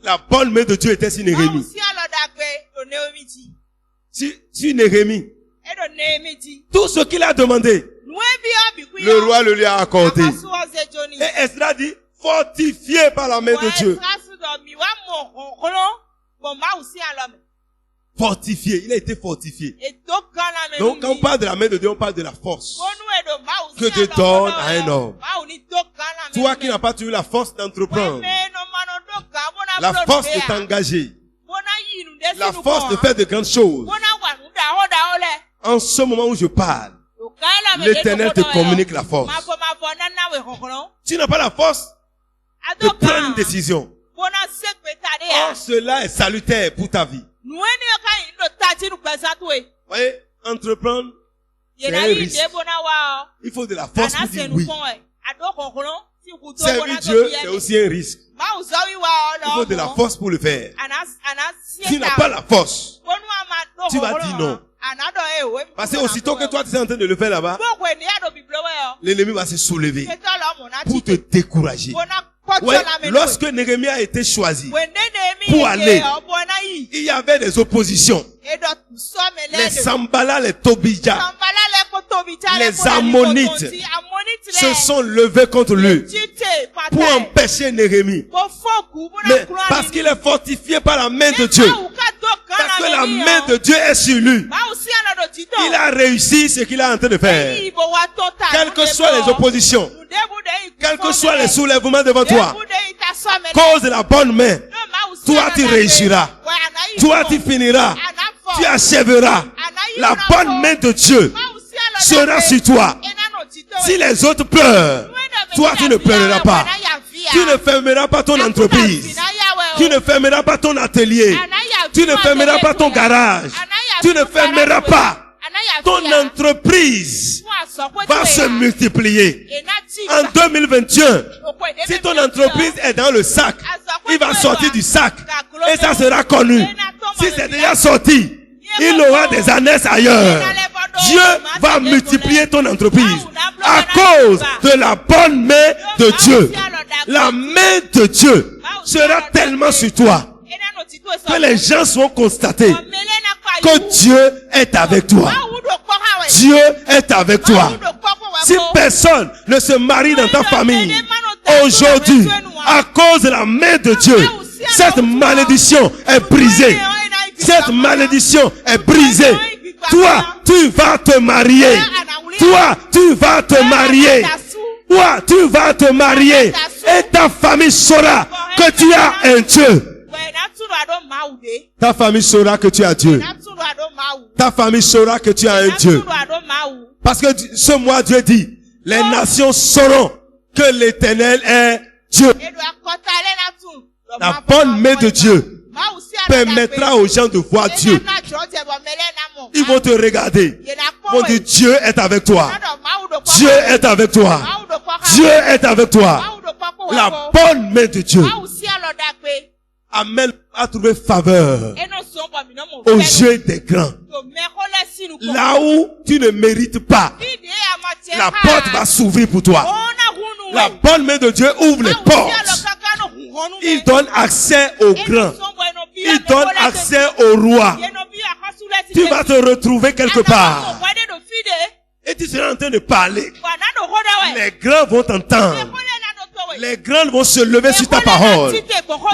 La bonne main de Dieu était sur Néhémie. Sur Néhémie. Tout ce qu'il a demandé, le roi le lui a accordé. Et Esdras dit, fortifié par la main de Dieu. Fortifié, il a été fortifié. Donc quand on parle de la main de Dieu, on parle de la force que Dieu donne à un homme. Toi qui n'as pas eu la force d'entreprendre, la force de t'engager, la force de faire de grandes choses. En ce moment où je parle, l'Éternel te communique la force. Tu n'as pas la force de prendre une décision. Or, cela est salutaire pour ta vie. Vous voyez, entreprendre, c'est un risque. Il faut de la force pour dire oui. Servir Dieu, c'est aussi un risque. Il faut de la force pour le faire. Si tu n'as pas la force, tu vas dire non. Parce que aussitôt que toi tu es en train de le faire là-bas, l'ennemi va se soulever pour te décourager. Ouais, lorsque Néhémie a été choisi pour aller, il y avait des oppositions. Les Sambala, les Tobija, les Ammonites se sont levés contre lui pour empêcher Néhémie. Mais parce qu'il est fortifié par la main de Dieu, parce que la main de Dieu est sur lui, il a réussi ce qu'il est en train de faire. Quelles que soient les oppositions, quels que soient les soulèvements devant toi, cause de la bonne main, toi tu réussiras, toi tu finiras, tu achèveras. La bonne main de Dieu sera sur toi. Si les autres pleurent, toi tu ne pleureras pas. Tu ne fermeras pas ton entreprise. Tu ne fermeras pas ton atelier. Tu ne fermeras pas ton garage. Tu ne fermeras pas. Ton entreprise va se multiplier. En 2021, si ton entreprise est dans le sac, il va sortir du sac et ça sera connu. Si c'est déjà sorti, il aura des annexes ailleurs. Dieu va multiplier ton entreprise à cause de la bonne main de Dieu. La main de Dieu sera tellement sur toi que les gens seront constatés que Dieu est avec toi. Dieu est avec toi. Si personne ne se marie dans ta famille, aujourd'hui, à cause de la main de Dieu, cette malédiction est brisée. Cette malédiction est brisée. Toi, tu vas te marier. Toi, tu vas te marier. Toi, tu vas te marier. Et ta famille saura que tu as un Dieu. Ta famille saura que tu as Dieu. Ta famille saura que tu as un Dieu. Parce que ce mois, Dieu dit, les nations sauront que l'Éternel est Dieu. La bonne main de Dieu permettra aux gens de voir Dieu. Ils vont te regarder. Ils vont dire, Dieu est avec toi. Dieu est avec toi. Dieu est avec toi. La bonne main de Dieu amène à trouver faveur aux yeux des grands. Là où tu ne mérites pas, la porte va s'ouvrir pour toi. La bonne main de Dieu ouvre les portes. Il donne accès aux grands. Il donne accès au roi. Tu vas te retrouver quelque part. Et tu seras en train de parler. Les grands vont t'entendre. Les grands vont se lever sur ta parole.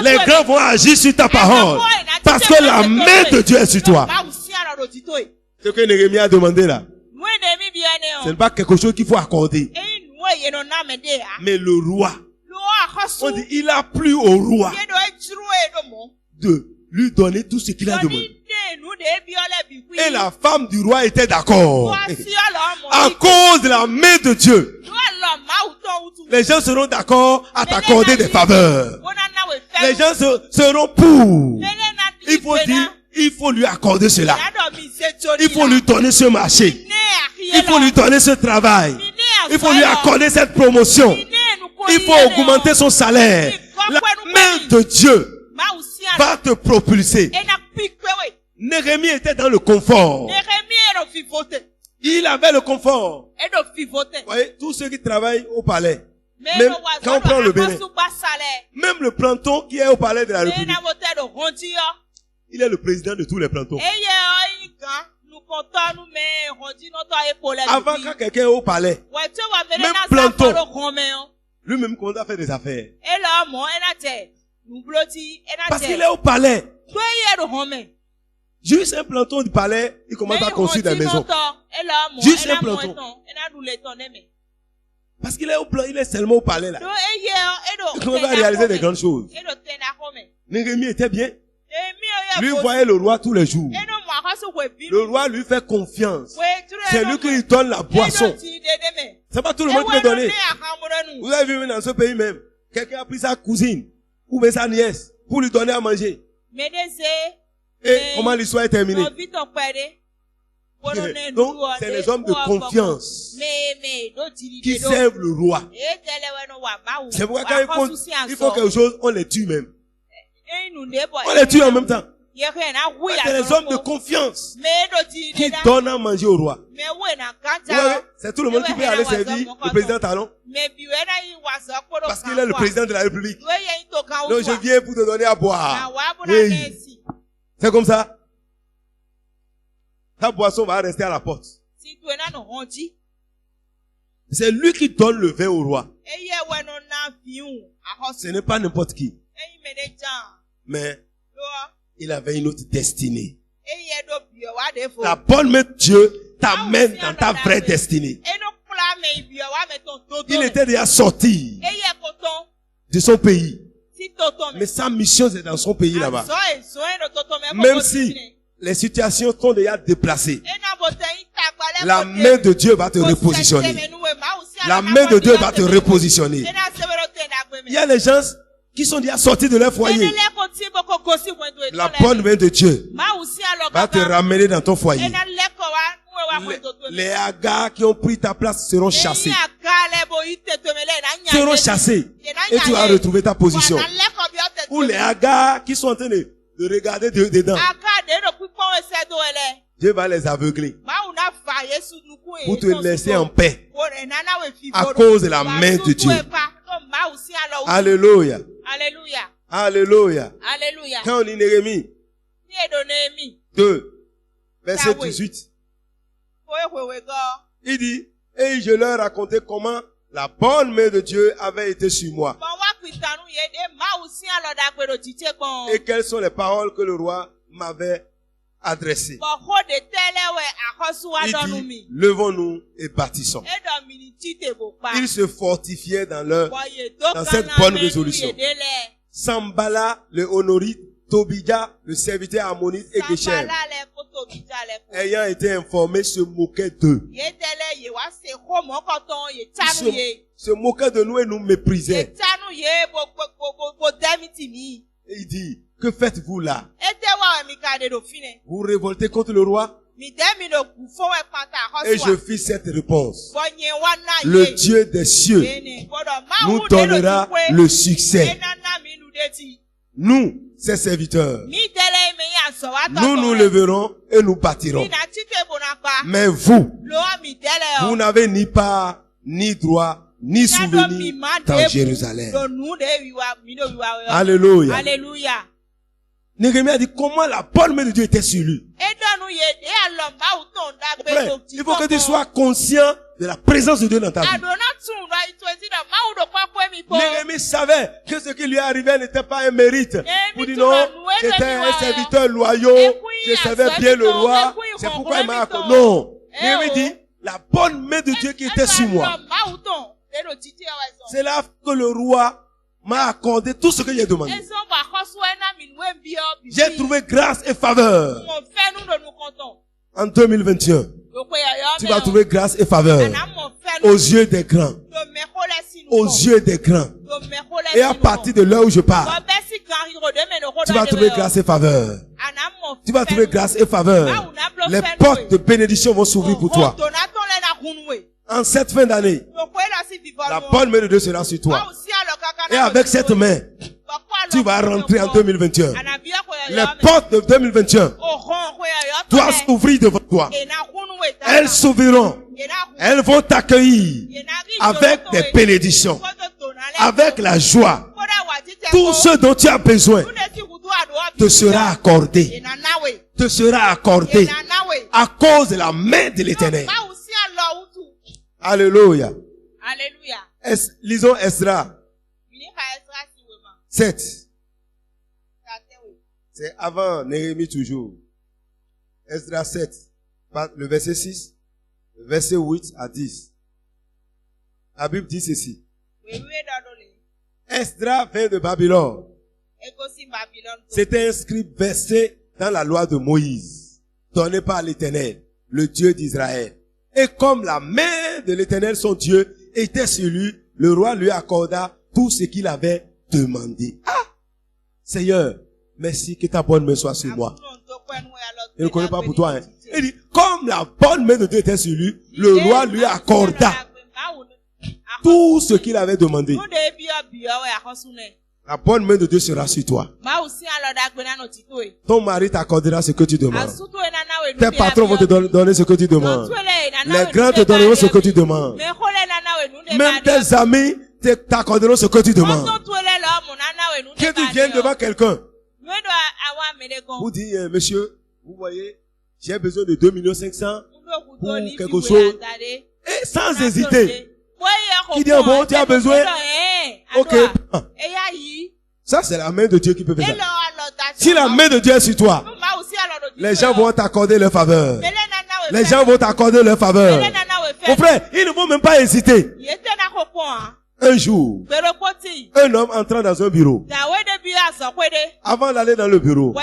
Les grands vont agir sur ta parole. Parce que la main de Dieu est sur toi. Ce que Néhémie a demandé là, ce n'est pas quelque chose qu'il faut accorder. Mais le roi, on dit, il a plu au roi de lui donner tout ce qu'il a demandé. Et la femme du roi était d'accord. À cause de la main de Dieu, les gens seront d'accord à t'accorder des faveurs. Les gens seront pour. Il faut dire, il faut lui accorder cela. Il faut lui donner ce marché. Il faut lui donner ce travail. Il faut lui accorder cette promotion. Il faut augmenter son salaire. La main de Dieu va te propulser. Néhémie était dans le confort. Il avait le confort. Vous voyez, tous ceux qui travaillent au palais, même quand on prend le Bénin, même le planton qui est au palais de la République, il est le président de tous les plantons. Avant, quand quelqu'un est au palais, même planton, lui-même commence à faire des affaires. Parce qu'il est au palais. Juste un planton du palais, il commence à construire des maisons. Juste un planton. Parce qu'il est il est seulement au palais là. Il commence à réaliser des grandes choses. Néhémie était bien. Lui voyait le roi tous les jours. Le roi lui fait confiance. C'est lui qui lui donne la boisson. C'est pas tout le monde qui peut donner. Vous avez vu dans ce pays même, quelqu'un a pris sa cousine ou même sa nièce pour lui donner à manger. Et comment l'histoire est terminée? Donc, c'est les hommes de confiance qui servent le roi. C'est pourquoi quand il faut quelque chose, on les tue même. On les tue en même temps. C'est les hommes de confiance qui donnent à manger au roi. C'est tout le monde qui peut aller servir le président Talon. Parce qu'il est le président de la République. Donc je viens pour te donner à boire. Oui. C'est comme ça. Ta boisson va rester à la porte. C'est lui qui donne le vin au roi. Ce n'est pas n'importe qui. Mais il avait une autre destinée. La bonne main de Dieu t'amène dans ta vraie destinée. Il était déjà sorti de son pays. Mais sa mission c'est dans son pays là-bas. Même si les situations sont déjà déplacées, la main de Dieu va te repositionner. La main de Dieu va te repositionner. Il y a les gens qui sont déjà sortis de leur foyer. La bonne main de Dieu va te ramener dans ton foyer. Les hagas qui ont pris ta place seront chassés. Seront chassés. Et tu vas retrouver ta position. Ou les hagas qui sont en train de regarder dedans. Dieu va les aveugler pour te laisser en paix à cause de la main de Dieu. Alléluia. Alléluia. Alléluia. Alléluia. Quand on lit Néhémie 2, verset 18. Il dit, et je leur racontais comment la bonne main de Dieu avait été sur moi. Et quelles sont les paroles que le roi m'avait adressées. Il dit, levons-nous et bâtissons. Ils se fortifiaient dans cette bonne résolution. Sambala, le honorite, Tobija, le serviteur ammonite et Geshem, ayant été informés, se moquaient d'eux. Se moquaient de nous et nous méprisaient. Et il dit, que faites-vous là? Vous révoltez contre le roi? Et je fis cette réponse. Le Dieu des cieux nous donnera le succès. Nous, ses serviteurs, nous nous leverons et nous bâtirons. Mais vous n'avez ni part, ni droit, ni souvenir dans Jérusalem. Alléluia. Néhémie a dit comment la bonne main de Dieu était sur lui. Frère, il faut que tu sois conscient de la présence de Dieu dans ta vie. Néhémie savait que ce qui lui arrivait n'était pas un mérite. Pour dire non, j'étais un serviteur loyal, je savais bien le roi, c'est pourquoi il m'a accordé. Non. Néhémie dit, la bonne main de Dieu qui était sur moi. C'est là que le roi m'a accordé tout ce que j'ai demandé. J'ai trouvé grâce et faveur. En 2021, tu vas trouver grâce et faveur aux yeux des grands. Aux yeux des grands. Et à partir de l'heure où je parle, tu vas trouver grâce et faveur. Tu vas trouver grâce et faveur. Les portes de bénédiction vont s'ouvrir pour toi. En cette fin d'année, la bonne main de Dieu sera sur toi. Et avec cette main, tu vas rentrer en 2021. Les portes de 2021 doivent s'ouvrir devant toi. Elles s'ouvriront. Elles vont t'accueillir avec des bénédictions, avec la joie. Tout ce dont tu as besoin te sera accordé. Te sera accordé à cause de la main de l'Éternel. Alléluia. Lisons Esdras 7. C'est avant Néhémie toujours. Esdras 7, le verset 6, le verset 8 à 10. La Bible dit ceci. Esdras vient de Babylone. C'était inscrit versé dans la loi de Moïse, donnée par l'Éternel, le Dieu d'Israël. Et comme la main de l'Éternel, son Dieu, était sur lui, le roi lui accorda tout ce qu'il avait demandé. Ah! Seigneur, merci que ta bonne main soit sur moi. Je ne connais pas pour toi. Hein. Il dit, comme la bonne main de Dieu était sur lui, le roi lui accorda tout ce qu'il avait demandé. La bonne main de Dieu sera sur toi. Ton mari t'accordera ce que tu demandes. Tes patrons vont te donner ce que tu demandes. Les grands te donneront ce que tu demandes. Même tes amis t'accorderont ce que tu demandes. Que tu viennes devant quelqu'un. Vous dites, monsieur, vous voyez, j'ai besoin de 2 500 000 pour quelque chose. Et sans hésiter. Qui dit, bon, tu as besoin? Ok. Ça, c'est la main de Dieu qui peut faire ça. Si la main de Dieu est sur toi, les gens vont t'accorder leur faveur. Les gens vont t'accorder leur faveur. Mon frère, ils ne vont même pas hésiter. Un jour, un homme entrant dans un bureau. Avant d'aller dans le bureau,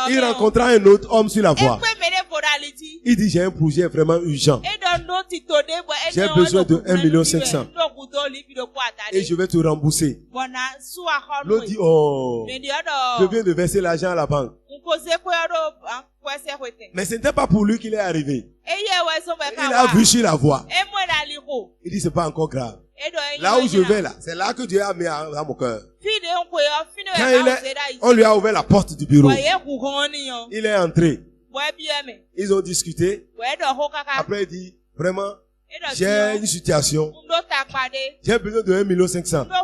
il rencontra un autre homme sur la voie. Il dit, j'ai un projet vraiment urgent. J'ai besoin de 1 500 000. Et je vais te rembourser. L'autre dit, oh, je viens de verser l'argent à la banque. Mais ce n'était pas pour lui qu'il est arrivé. Il a vu sur la voie. Il dit, c'est pas encore grave. Là où je vais là, c'est là que Dieu a mis à mon cœur. Quand on lui a ouvert la porte du bureau, il est entré. Ils ont discuté. Après il dit, vraiment, j'ai une situation. J'ai besoin de 1 500 000.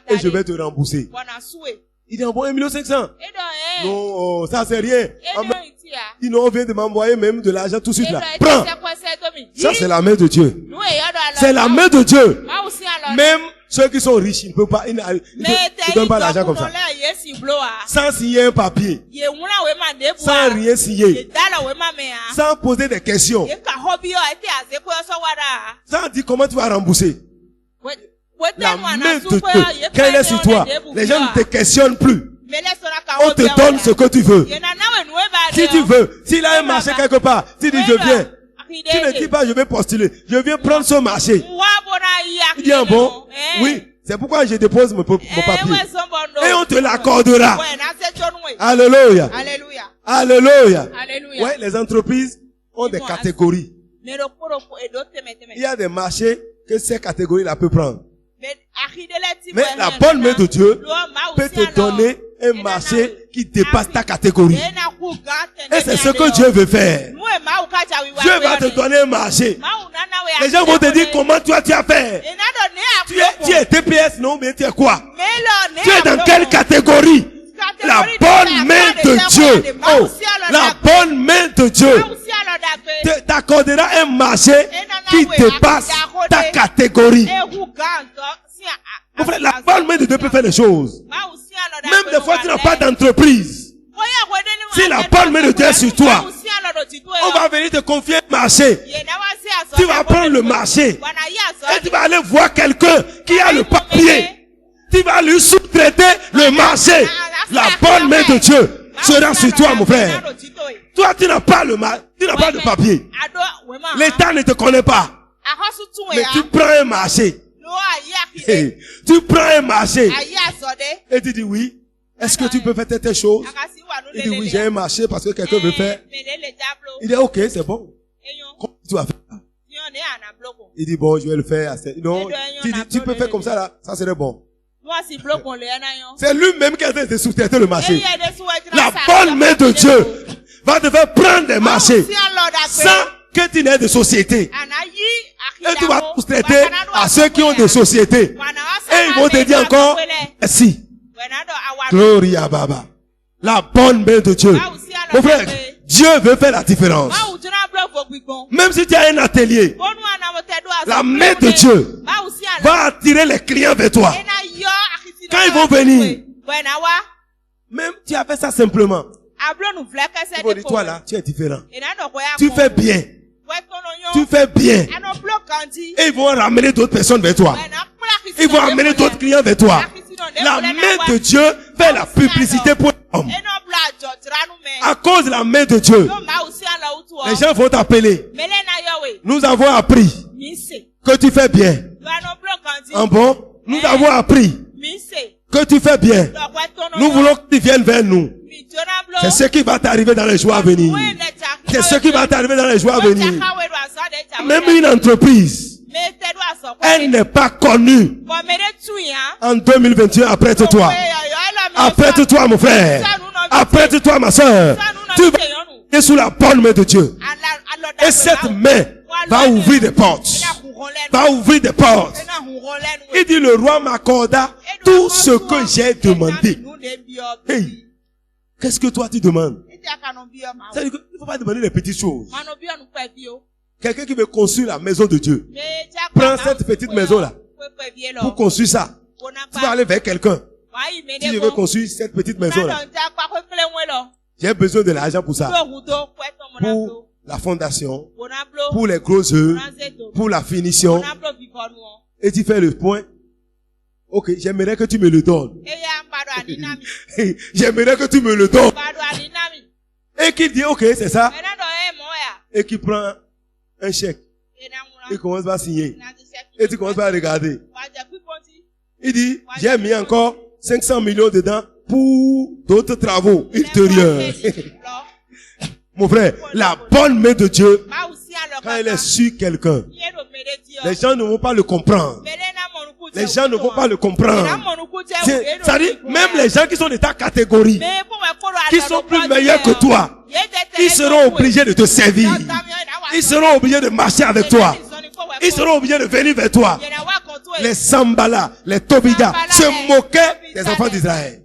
Et je vais te rembourser. Il dit, bon, 1 500 000. Non, ça c'est rien. Il on vient de m'envoyer même de l'argent tout de suite là. Prends. Ça c'est la main de Dieu. C'est la main de Dieu. Même ceux qui sont riches, ils ne peuvent pas, ils ne donnent pas l'argent comme ça. Sans signer un papier. Sans rien signer. Sans poser des questions. Sans dire comment tu vas rembourser. La main de Dieu, quand elle est sur toi, les gens ne te questionnent plus. On te donne ce que tu veux. Si tu veux, s'il a un marché quelque part, tu dis je viens. Tu ne dis pas je vais postuler. Je viens prendre ce marché. Il dit bon, oui, c'est pourquoi je dépose mon papier. Et on te l'accordera. Alléluia. Alléluia. Ouais, les entreprises ont des catégories. Il y a des marchés que ces catégories-là peuvent prendre. Mais la bonne main de Dieu peut te donner un marché qui dépasse ta catégorie. Et c'est ce que Dieu veut faire. Dieu va te donner un marché. Les gens vont te dire comment toi tu as fait. Tu es TPS, non, mais tu es quoi? Tu es dans quelle catégorie? La bonne main de Dieu. Oh, la bonne main de Dieu t'accordera un marché qui dépasse ta catégorie. La bonne main de Dieu peut faire les choses. Même des fois tu n'as pas d'entreprise. Si la bonne main de Dieu est sur toi, on va venir te confier un marché. Tu vas prendre le marché et tu vas aller voir quelqu'un qui a le papier. Tu vas lui sous-traiter le marché. La bonne main de Dieu sera sur toi, mon frère. Toi, tu n'as pas tu n'as pas de papier. L'État ne te connaît pas. Mais tu prends un marché. Tu prends un marché. Et tu dis oui. Est-ce que tu peux faire telle chose? Il dit oui, j'ai un marché parce que quelqu'un veut faire. Il dit ok, c'est bon. Comment tu vas faire? Il dit bon, je vais le faire. Non, tu peux faire comme ça là. Ça serait bon. C'est lui-même qui a été sous-traité le marché. La bonne main de Dieu va te faire prendre des marchés sans que tu n'aies de société. Et tu vas sous-traiter à ceux qui ont des sociétés. Et ils vont te dire encore merci. Gloria Baba. La bonne main de Dieu. Mon frère, Dieu veut faire la différence. Même si tu as un atelier, la main de Dieu va attirer les clients vers toi. Quand ils vont venir, même tu as fait ça simplement. Ils vont dire, toi là, tu es différent. Tu fais bien. Tu fais bien. Et ils vont ramener d'autres personnes vers toi. Ils vont ramener d'autres clients vers toi. La main de Dieu fait la publicité pour l'homme. À cause de la main de Dieu, les gens vont t'appeler. Nous avons appris que tu fais bien. En bon, nous avons appris que tu fais bien. Nous voulons que tu viennes vers nous. C'est ce qui va t'arriver dans les jours à venir. C'est ce qui va t'arriver dans les jours à venir. Même une entreprise, elle n'est pas connue en 2021 après toi. Après toi, mon frère. Après toi, ma soeur. Tu vas être sous la bonne main de Dieu. Et cette main va ouvrir des portes. Va ouvrir des portes. Il dit, le roi m'accorda tout ce que j'ai demandé. Hey, qu'est-ce que toi tu demandes? C'est-à-dire qu'il ne faut pas demander des petites choses. Quelqu'un qui veut construire la maison de Dieu, prends cette petite maison-là pour construire ça. Tu vas aller vers quelqu'un. Si je veux construire cette petite maison-là, j'ai besoin de l'argent pour ça. Pour la fondation, pour les gros œuvres, pour la finition. Et tu fais le point. Ok, j'aimerais que tu me le donnes. J'aimerais que tu me le donnes. Et qui dit, ok, c'est ça. Et qui prend un chèque. Il commence à signer. Et tu commences à regarder. Il dit, j'ai mis encore 500 millions dedans pour d'autres travaux ultérieurs. Mon frère, la bonne main de Dieu, quand elle est sur quelqu'un, les gens ne vont pas le comprendre. Les gens ne vont pas le comprendre. C'est-à-dire, même les gens qui sont de ta catégorie, qui sont plus meilleurs que toi, ils seront obligés de te servir. Ils seront obligés de marcher avec toi. Ils seront obligés de venir vers toi. Les Sambala, les Tobida se moquaient des enfants d'Israël.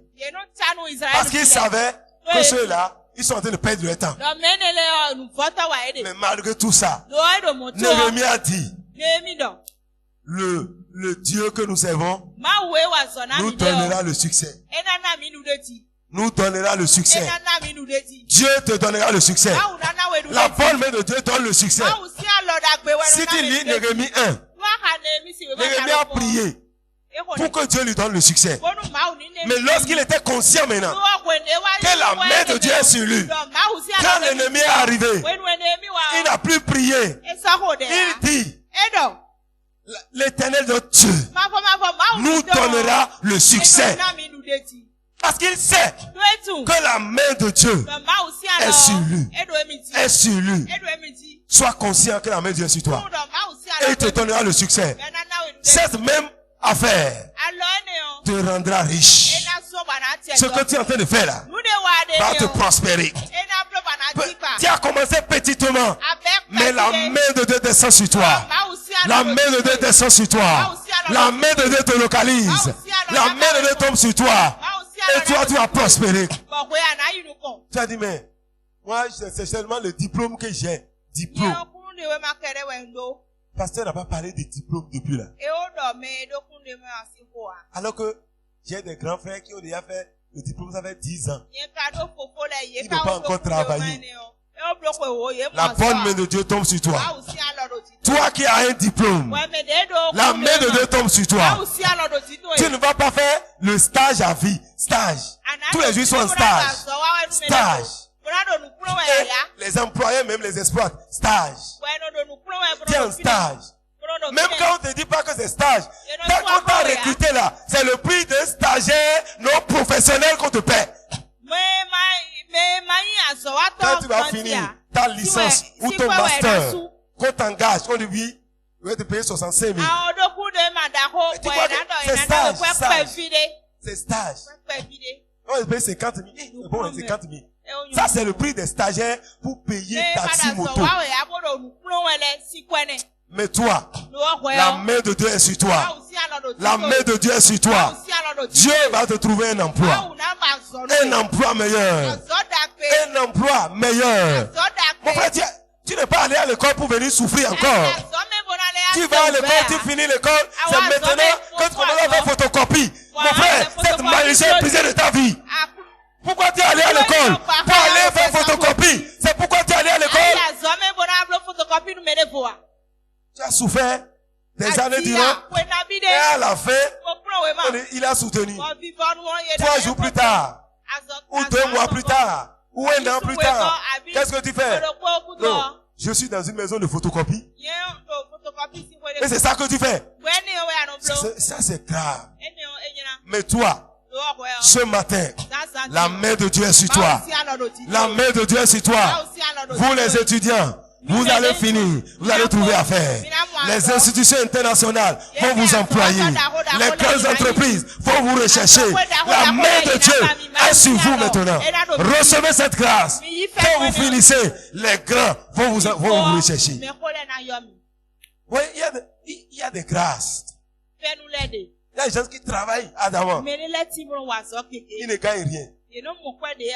Parce qu'ils savaient que ceux-là, Ils sont en train de perdre leur temps. Mais malgré tout ça, Néhémie a dit, le Dieu que nous servons nous donnera le succès. Nous donnera le succès. Dieu te donnera le succès. La bonne main de Dieu donne le succès. Si tu lis Néhémie 1, Néhémie a prié pour que Dieu lui donne le succès. Mais lorsqu'il était conscient maintenant que la main de Dieu est sur lui, quand l'ennemi est arrivé, il n'a plus prié. Il dit, l'Éternel de Dieu nous donnera le succès. Parce qu'il sait que la main de Dieu est sur lui. Est sur lui. Sois conscient que la main de Dieu est sur toi. Et il te donnera le succès. Cette même affaire te rendra riche. Ce que tu es en train de faire là va te prospérer. Tu as commencé petitement, mais la main de Dieu descend sur toi. La main de Dieu descend sur toi. La main de Dieu te localise. La main de Dieu tombe sur toi. Et toi, tu vas prospérer. Tu as dit, mais moi, c'est seulement le diplôme que j'ai. Diplôme. Pasteur n'a pas parlé de diplôme depuis là. Alors que j'ai des grands frères qui ont déjà fait le diplôme, ça fait 10 ans. Ils n'ont pas encore travaillé. La bonne main de Dieu tombe sur toi. Toi qui as un diplôme, la main de Dieu tombe sur toi. Tu ne vas pas faire le stage à vie. Stage. Tous les jours sont en stage. Stage. Et les employés même les exploitent. Stage. Tu es en stage. Même quand on te dit pas que c'est stage, tant qu'on t'a recruté là, c'est le prix d'un stagiaire non professionnel qu'on te paie. Quand tu vas finir ta licence ou ton master, qu'on t'engage, on dit oui, on va te payer 65 000. Et tu crois que c'est stage, c'est stage. On va te payer 50 000. C'est bon, 50 000. Ça, c'est le prix des stagiaires pour payer taxi moto. Mais toi, la main de Dieu est sur toi. La main de Dieu est sur toi. Dieu va te trouver un emploi. Un emploi meilleur. Un emploi meilleur. Mon frère, tu n'es pas allé à l'école pour venir souffrir encore. Tu vas à l'école, tu finis l'école, c'est maintenant que tu commences à faire photocopie. Mon frère, cette malédiction est brisée de ta vie. Pourquoi tu es allé à l'école? Pour aller faire photocopie. C'est pourquoi tu es allé à l'école. Tu as souffert des années durant. Et à la fin, il a soutenu. 3 jours plus tard, ou 2 mois plus tard, ou 1 an plus tard, qu'est-ce que tu fais? Non, je suis dans une maison de photocopie. Et c'est ça que tu fais. Ça c'est grave. Mais toi, ce matin, la main de Dieu est sur toi. La main de Dieu est sur toi. Vous les étudiants, vous allez finir, vous allez trouver affaire. Les institutions internationales vont vous employer. Les grandes entreprises vont vous rechercher. La main de Dieu est sur vous maintenant. Recevez cette grâce. Quand vous finissez, les grands vont vous rechercher. Oui, il y a des grâces. Il y a des gens qui travaillent ardemment. Ils ne gagnent rien.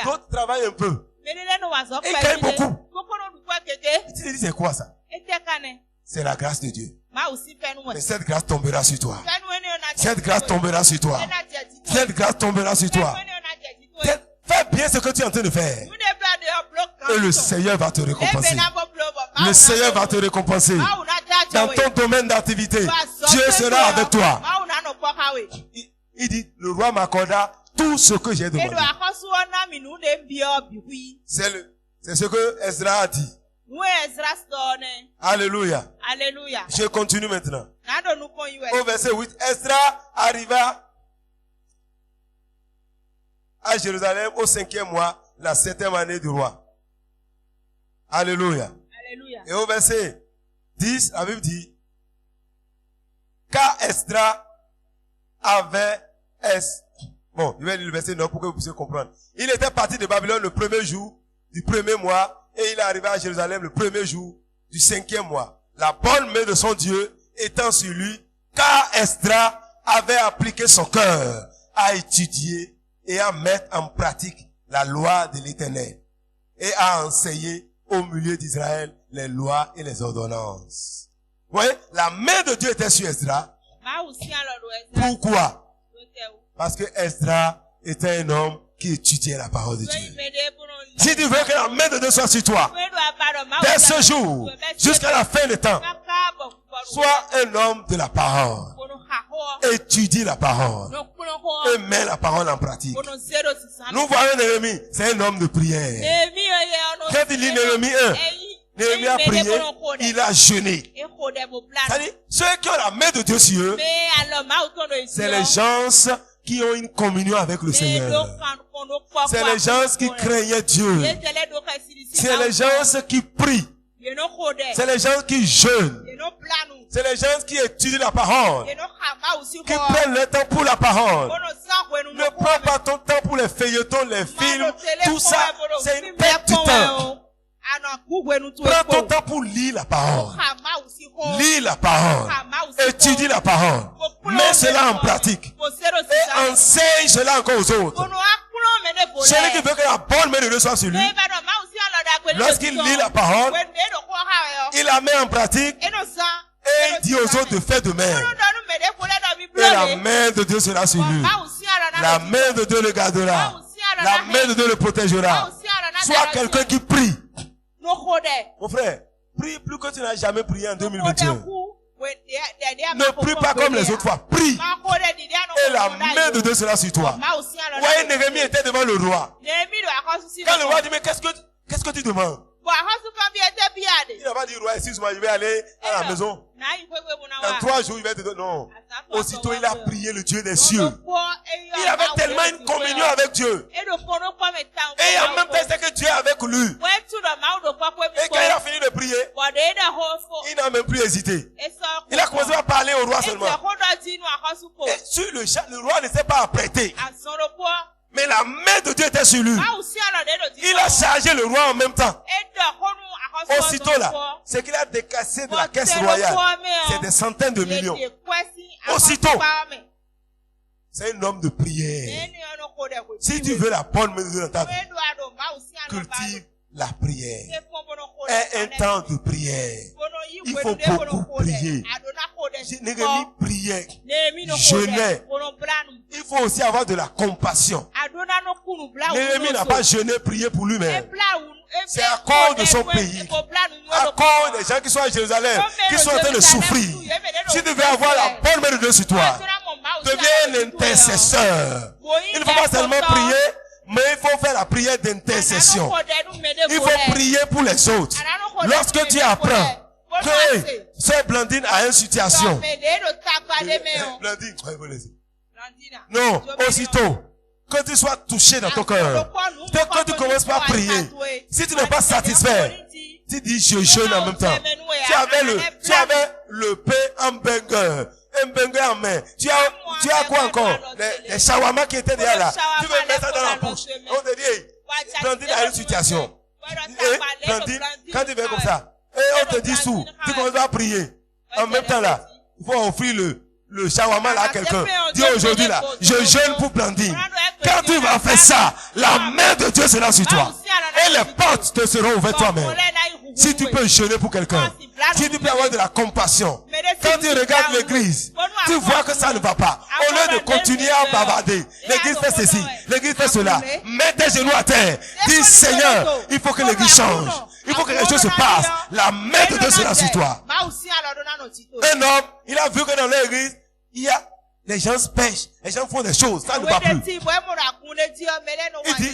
D'autres travaillent un peu. Ils gagnent beaucoup. Et tu te dis, c'est quoi ça? C'est la grâce de Dieu. Mais cette grâce tombera sur toi. Cette grâce tombera sur toi. Cette grâce tombera sur toi. Fais bien ce que tu es en train de faire. Et le Seigneur va te récompenser. Le Seigneur va te récompenser. Dans ton domaine d'activité, Dieu sera avec toi. Il dit, le roi m'accorda tout ce que j'ai demandé. C'est ce que Ezra a dit. Alléluia. Alléluia. Je continue maintenant. Au verset 8, Ezra arriva à Jérusalem au 5e mois, la 7e année du roi. Alléluia. Alléluia. Et au verset 10, la Bible dit, car Ezra avait bon, je vais lire le verset 9 pour que vous puissiez comprendre. Il était parti de Babylone le 1er jour du 1er mois et il est arrivé à Jérusalem le 1er jour du 5e mois. La bonne main de son Dieu étant sur lui, car Ezra avait appliqué son cœur à étudier et à mettre en pratique la loi de l'Éternel. et a enseigné au milieu d'Israël les lois et les ordonnances. Vous voyez, la main de Dieu était sur Esdras. Pourquoi? Parce que Esdras était un homme qui étudiait la parole de Dieu. Si tu veux que la main de Dieu soit sur toi, dès ce jour, jusqu'à la fin des temps, sois un homme de la parole. Étudie la parole. Et mets la parole en pratique. Nous voyons Néhémie, c'est un homme de prière. Quand il lit Néhémie 1, Néhémie a prié, il a jeûné. C'est-à-dire, ceux qui ont la main de Dieu sur eux, c'est les gens qui ont une communion avec le Seigneur. C'est les gens qui craignent Dieu. C'est les gens qui prient. C'est les gens qui jeûnent. C'est les gens qui étudient la parole. Qui prennent le temps pour la parole. Ne prends pas ton temps pour les feuilletons, les films. Tout ça, c'est une perte du temps. Prends ton temps pour lire la parole. Lis la parole. Étudie la parole. Mets cela en pratique. Et enseigne cela encore aux autres. Celui qui veut que la bonne main de Dieu soit sur lui, lorsqu'il lit la parole, il la met en pratique et il dit aux autres de faire de même. Et la main de Dieu sera sur lui. La main de Dieu le gardera. La main de Dieu le protégera. Sois quelqu'un qui prie. Mon frère, prie plus que tu n'as jamais prié en 2021. Ne prie pas comme les autres fois. Prie. Et la main de Dieu sera sur toi. Ouais, Néhémie était devant le roi. Quand le roi dit, mais qu'est-ce que tu demandes? Il n'a pas dit, roi, excuse-moi, je vais aller à la maison. Dans 3 jours, il va te dire, non. Aussitôt, il a prié le Dieu des cieux. Il avait tellement une communion avec Dieu. Et en même temps, c'est que Dieu est avec lui. Et quand il a fini de prier, il n'a même plus hésité. Il a commencé à parler au roi seulement. Et sur le roi ne s'est pas apprêté. Mais la main de Dieu était sur lui. Il a chargé le roi en même temps. Aussitôt là, ce qu'il a décaissé de la caisse royale, c'est des centaines de millions. Aussitôt, c'est un homme de prière. Si tu veux la bonne main de Dieu dans ta vie, cultive la prière. Aie un temps de prière. Il faut beaucoup prier. Néhémie priait, jeûnait. Il faut aussi avoir de la compassion. Néhémie n'a pas jeûné, prié pour lui-même. C'est à cause de son pays, à cause des gens qui sont à Jérusalem, qui sont en train de souffrir. Si tu veux avoir la bonne main de Dieu sur toi, deviens un intercesseur. Il ne faut pas seulement prier, mais il faut faire la prière d'intercession. Il faut prier pour les autres. Lorsque tu apprends que Sœur Blandine a une situation, Blandine, non, aussitôt, que tu sois touché dans ton cœur, que tu commences par prier, si tu n'es pas satisfait, tu dis je jeûne en même temps. Tu avais le pain en burger, un burger en main. Tu as quoi encore? Les shawarma qui étaient derrière là. Tu veux mettre ça dans la bouche. On te dit, hey, Blandine a une situation. Et Blandine, quand tu viens comme ça, et on te dit sous, tu commences à prier. En même temps là, il faut offrir le shawarma là à quelqu'un. Dis aujourd'hui là, je jeûne pour Blandine. Quand tu vas faire ça, la main de Dieu sera sur toi. Et les portes te seront ouvertes toi-même. Si tu peux jeûner pour quelqu'un, si tu peux avoir de la compassion, quand tu regardes l'église, tu vois que ça ne va pas. Au lieu de continuer à bavarder, l'église fait ceci, l'église fait cela, mets tes genoux à terre. Dis Seigneur, il faut que l'église change. Il faut que les choses se passent. La main de Dieu sera sur toi. Un homme, il a vu que dans l'église, il y a les gens pêchent, les gens font des choses, ça ne va plus. Il dit,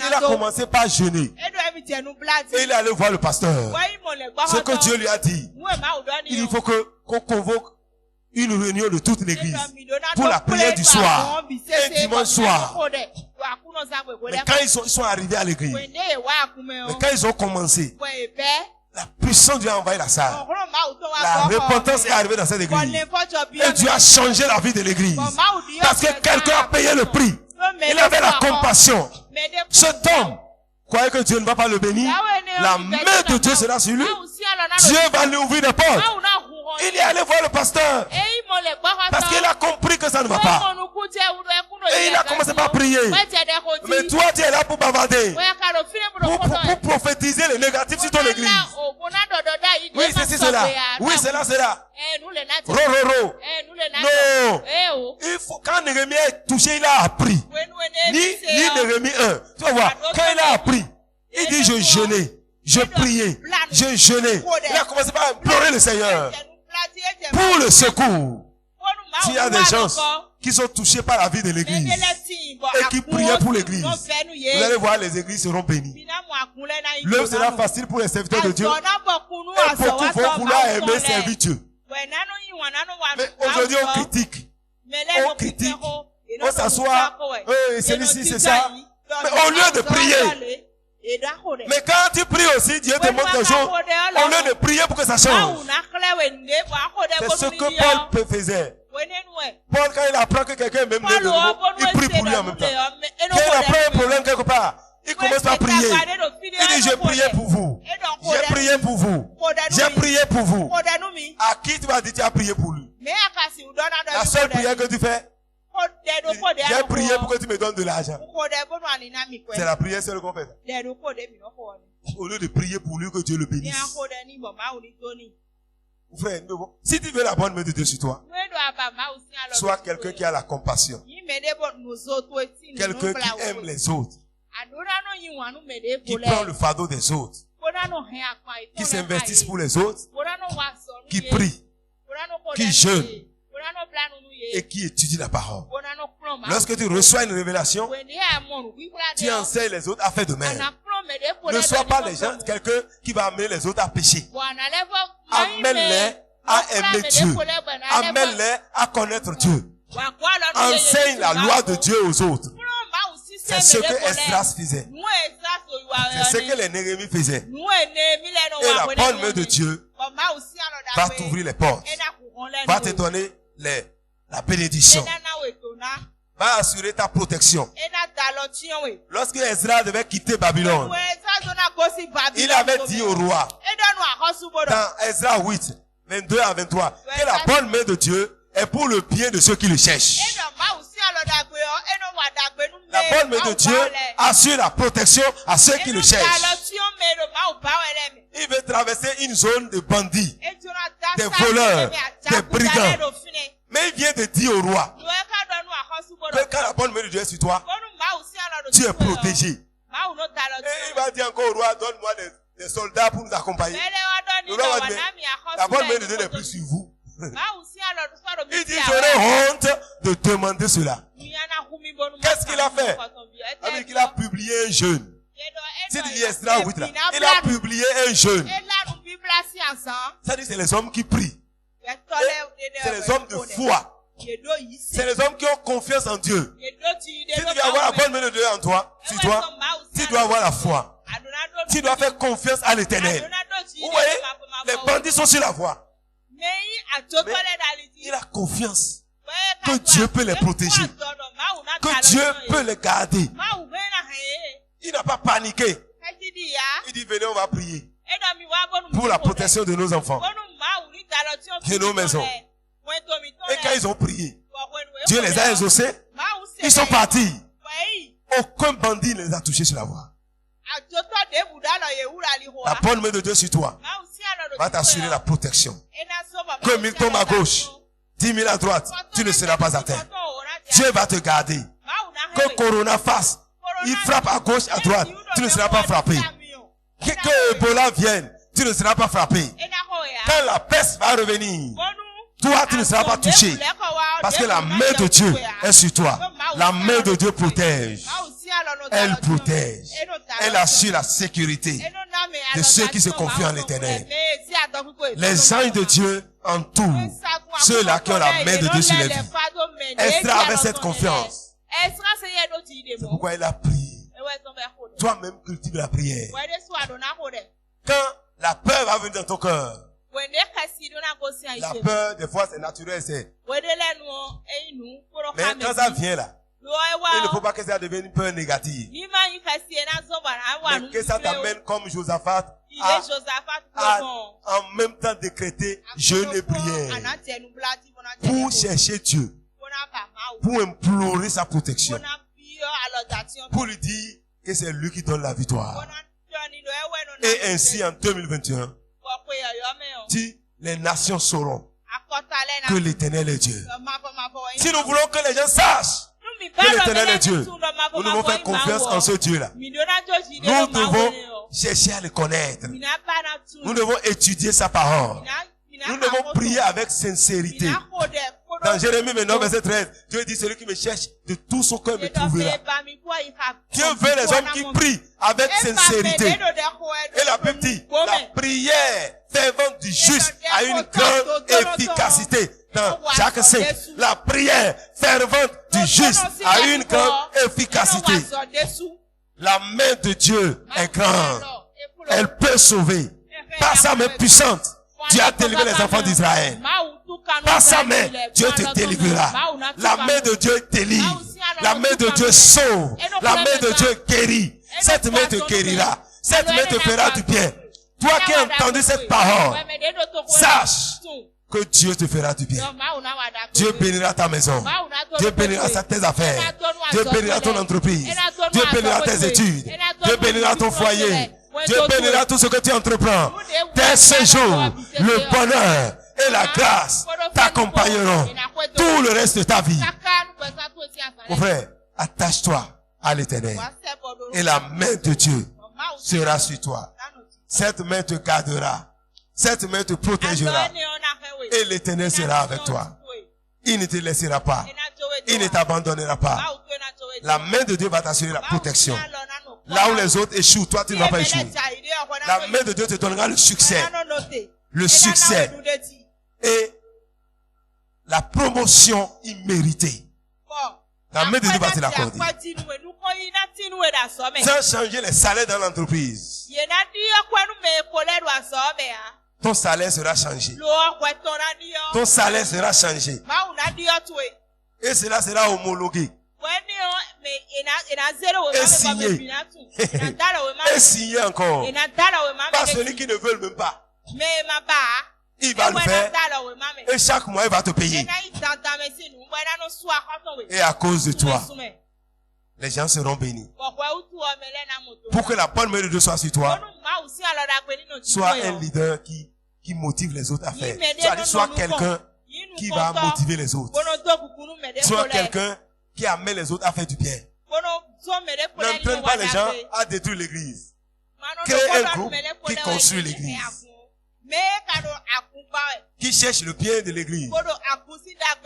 il a commencé par jeûner. Et il est allé voir le pasteur. Ce que Dieu lui a dit. Il faut qu'on convoque une réunion de toute l'église pour la prière du soir et dimanche soir. Mais quand ils sont arrivés à l'église, mais quand ils ont commencé, la puissance de Dieu a envahi la salle. La repentance est arrivée dans cette église. Et Dieu a changé la vie de l'église. Parce que quelqu'un a payé le prix. Il avait la compassion. Cet homme croyait que Dieu ne va pas le bénir. La main de Dieu sera sur lui. Dieu va lui ouvrir des portes. Il est allé voir le pasteur. Parce qu'il a compris que ça ne va pas. Et il a commencé par prier. Mais toi, tu es là pour bavarder. Pour prophétiser les négatifs sur ton église. Oui, c'est cela. Oui, c'est là. Non. Il faut, quand Néhémie est touché, il a appris. Ni Néhémie 1. Tu vas voir, quand il a appris, il dit je jeûnais, je priais, je jeûnais. Il a commencé par implorer le Seigneur pour le secours. S'il y a des gens qui sont touchés par la vie de l'église et qui priaient pour l'église, vous allez voir, les églises seront bénies. L'œuvre sera facile pour les serviteurs de Dieu. Et beaucoup vont vouloir aimer servir Dieu. Mais aujourd'hui, on critique. On s'assoit. Celui-ci, c'est ça. Mais au lieu de prier. Mais quand tu pries aussi, Dieu te montre toujours, au lieu de prier pour que ça change. C'est ce que Paul faisait. Paul, quand il apprend que quelqu'un est même né de nouveau, il prie pour lui en même temps. Quand il apprend un problème quelque part, il commence à prier. Il dit, j'ai prié pour vous. J'ai prié pour vous. J'ai prié pour vous. À qui tu vas dire, tu as prié pour lui? La seule prière que tu fais, j'ai prié pour que tu me donnes de l'argent. C'est la prière seule qu'on fait. Au lieu de prier pour lui, que Dieu le bénisse. Frère, si tu veux la bonne main de Dieu sur toi, sois quelqu'un qui a la compassion. Quelqu'un qui aime les autres. Qui prend le fardeau des autres. Qui s'investissent pour les autres. Qui prie. Qui jeûne. Et qui étudie la parole. Lorsque tu reçois une révélation, tu enseignes les autres à faire de même. Ne sois pas les gens, quelqu'un qui va amener les autres à pécher. Amène-les à aimer Dieu. Amène-les à connaître Dieu. Enseigne la loi de Dieu aux autres. C'est ce que Esdras faisait. C'est ce que les Néhémies faisaient. Et la bonne main de Dieu va t'ouvrir les portes. Va te donner la bénédiction. Va assurer ta protection. Lorsque Ezra devait quitter Babylone, il avait dit au roi, dans Ezra 8, 22 à 23, que la bonne main de Dieu est pour le bien de ceux qui le cherchent. La bonne main de Dieu assure la protection à ceux qui le cherchent. Il veut traverser une zone de bandits, des voleurs, des brigands. Mais il vient de dire au roi que quand la bonne main de Dieu est sur toi, tu es protégé. Et il va dire encore au roi, donne-moi des soldats pour nous accompagner. Le roi va dire, la bonne main de Dieu n'est plus sur vous. Il dit, j'aurais honte de demander cela. Qu'est-ce qu'il a fait? Il a publié un jeûne. C'est Esdras 8 là. Il a publié un jeûne. Ça dit, c'est les hommes qui prient. C'est les hommes de foi. C'est les hommes qui ont confiance en Dieu. Si tu veux avoir la bonne main de Dieu en toi, sur toi, tu dois avoir la foi. Tu dois faire confiance à l'Éternel. Vous voyez, les bandits sont sur la voie. Mais il a confiance que Dieu peut les protéger, que Dieu peut les garder. Il n'a pas paniqué. Il dit, venez, on va prier pour la protection de nos enfants, de nos maisons. Et quand ils ont prié, Dieu les a exaucés. Ils sont partis. Aucun bandit ne les a touchés sur la voie. La bonne main de Dieu sur toi va t'assurer la protection. Que 1000 tombent à gauche, 10 000 à droite, tu ne seras pas à terre. Dieu va te garder. Que Corona fasse, il frappe à gauche, à droite, tu ne seras pas frappé. Que Ebola vienne, tu ne seras pas frappé. Quand la peste va revenir, toi, tu ne seras pas touché. Parce que la main de Dieu est sur toi. La main de Dieu protège. Elle protège. Elle assure la sécurité de ceux qui se confient en l'Éternel. Les anges de Dieu entourent ceux-là qui ont la main de Dieu sur les vies. Esdras avait cette confiance. C'est pourquoi il a prié. Toi-même cultive la prière. Quand la peur va venir dans ton cœur, la peur, des fois, c'est naturel, c'est. Mais quand ça vient là, il ne faut pas que ça devienne une peur négative. Mais que ça t'amène comme Josaphat à en même temps décréter jeûne et prière pour chercher Dieu. pour implorer sa protection, pour lui dire que c'est lui qui donne la victoire. Et ainsi en 2021, les nations sauront que l'Éternel est Dieu. Si nous voulons que les gens sachent que l'Éternel est Dieu, nous devons faire confiance en ce Dieu-là. Nous devons chercher à le connaître. Nous devons étudier sa parole. Nous devons prier avec sincérité. Dans Jérémie 29, verset 13, Dieu dit, celui qui me cherche de tout son cœur me trouvera. Dieu veut les hommes qui prient avec sincérité. Et la Bible dit, la prière fervente du juste a une grande efficacité. Dans Jacques 5, la prière fervente du juste a une grande efficacité. La main de Dieu est grande. Elle peut sauver. Par sa main puissante, Dieu a délivré les enfants d'Israël. Par sa main, Dieu te délivrera. La main de Dieu délivre. La main de Dieu sauve. La main de Dieu guérit. Cette main te guérira. Cette main te fera du bien. Toi qui as entendu cette parole, sache que Dieu te fera du bien. Dieu bénira ta maison. Dieu bénira tes affaires. Dieu bénira ton entreprise. Dieu bénira tes études. Dieu bénira ton foyer. Dieu bénira tout ce que tu entreprends. Dès ce jour, le bonheur et la grâce t'accompagneront tout le reste de ta vie. Mon frère, attache-toi à l'Éternel et la main de Dieu sera sur toi. Cette main te gardera. Cette main te protégera. Et l'Éternel sera avec toi. Il ne te laissera pas. Il ne t'abandonnera pas. La main de Dieu va t'assurer la protection. Là où les autres échouent, toi tu ne vas pas échouer. La main de Dieu te donnera le succès. Le succès. Et la promotion imméritée. La main de Dieu va te l'accorder. Sans changer les salaires dans l'entreprise, ton salaire sera changé. Ton salaire sera changé. Et cela sera homologué. Et signé. Et signé encore. Par celui qui ne veut même pas. Il va le faire. Et chaque mois, il va te payer. Et à cause de toi, les gens seront bénis. Pour que la bonne main de Dieu soit sur toi, sois un leader qui motive les autres à faire. Sois quelqu'un qui va motiver les autres. Sois quelqu'un qui amène les autres à faire du bien. N'entraîne pas les gens à détruire l'église. Crée un groupe qui construit l'église. Qui cherche le bien de l'église.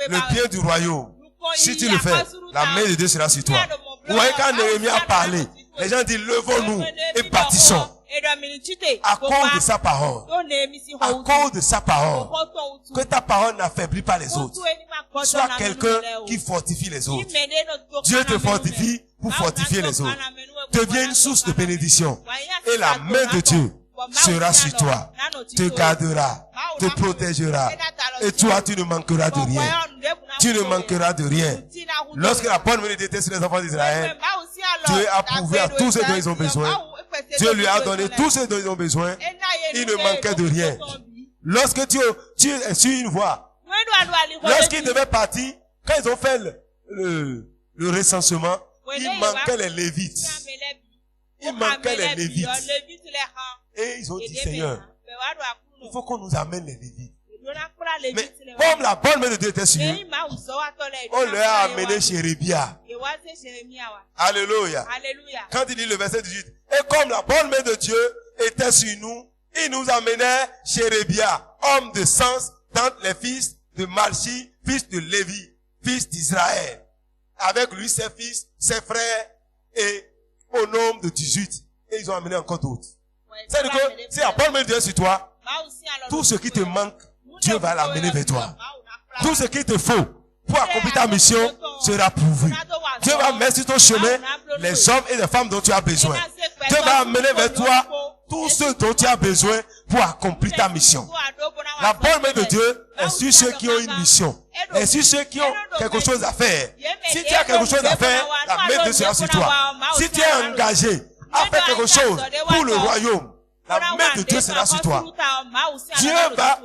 Le bien du royaume. Si tu le fais, la main de Dieu sera sur toi. Vous voyez quand Néhémie a parlé, les gens disent levons-nous et bâtissons. À cause de sa parole. À cause de sa parole. Que ta parole n'affaiblit pas les autres. Sois quelqu'un qui fortifie les autres. Dieu te fortifie pour fortifier les autres. Deviens une source de bénédiction. Et la main de Dieu sera sur toi. Te gardera. Te protégera. Et toi, tu ne manqueras de rien. Tu ne manqueras de rien. Lorsque la bonne main était sur les enfants d'Israël, Dieu a prouvé à tous ceux dont ils ont besoin. Dieu lui a donné tout ce dont ils ont besoin. Il ne manquait de rien. Lorsque tu es sur une voie, lorsqu'ils devaient partir, quand ils ont fait le recensement, il manquait les Lévites. Il manquait les Lévites. Et ils ont dit, Seigneur, il faut qu'on nous amène les Lévites. Mais comme la bonne main de Dieu était sur eux, on leur a amené Chérébia. Alléluia. Quand il dit le verset 18, et comme la bonne main de Dieu était sur nous, il nous amenait Chérébia, homme de sens, d'entre les fils de Malchi, fils de Lévi, fils d'Israël. Avec lui, ses fils, ses frères, et au nombre de 18. Et ils ont amené encore d'autres. C'est-à-dire que si la bonne main de Dieu est sur toi, tout ce qui te manque, Dieu va l'amener vers toi. Tout ce qu'il te faut pour accomplir ta mission sera pourvu. Dieu va mettre sur ton chemin les hommes et les femmes dont tu as besoin. Dieu va amener vers toi tout ce dont tu as besoin pour accomplir ta mission. La bonne main de Dieu est sur ceux qui ont une mission. Et sur ceux qui ont quelque chose à faire. Si tu as quelque chose à faire, la main de Dieu sera sur toi. Si tu es engagé à faire quelque chose pour le royaume, la main de Dieu sera sur toi. Dieu va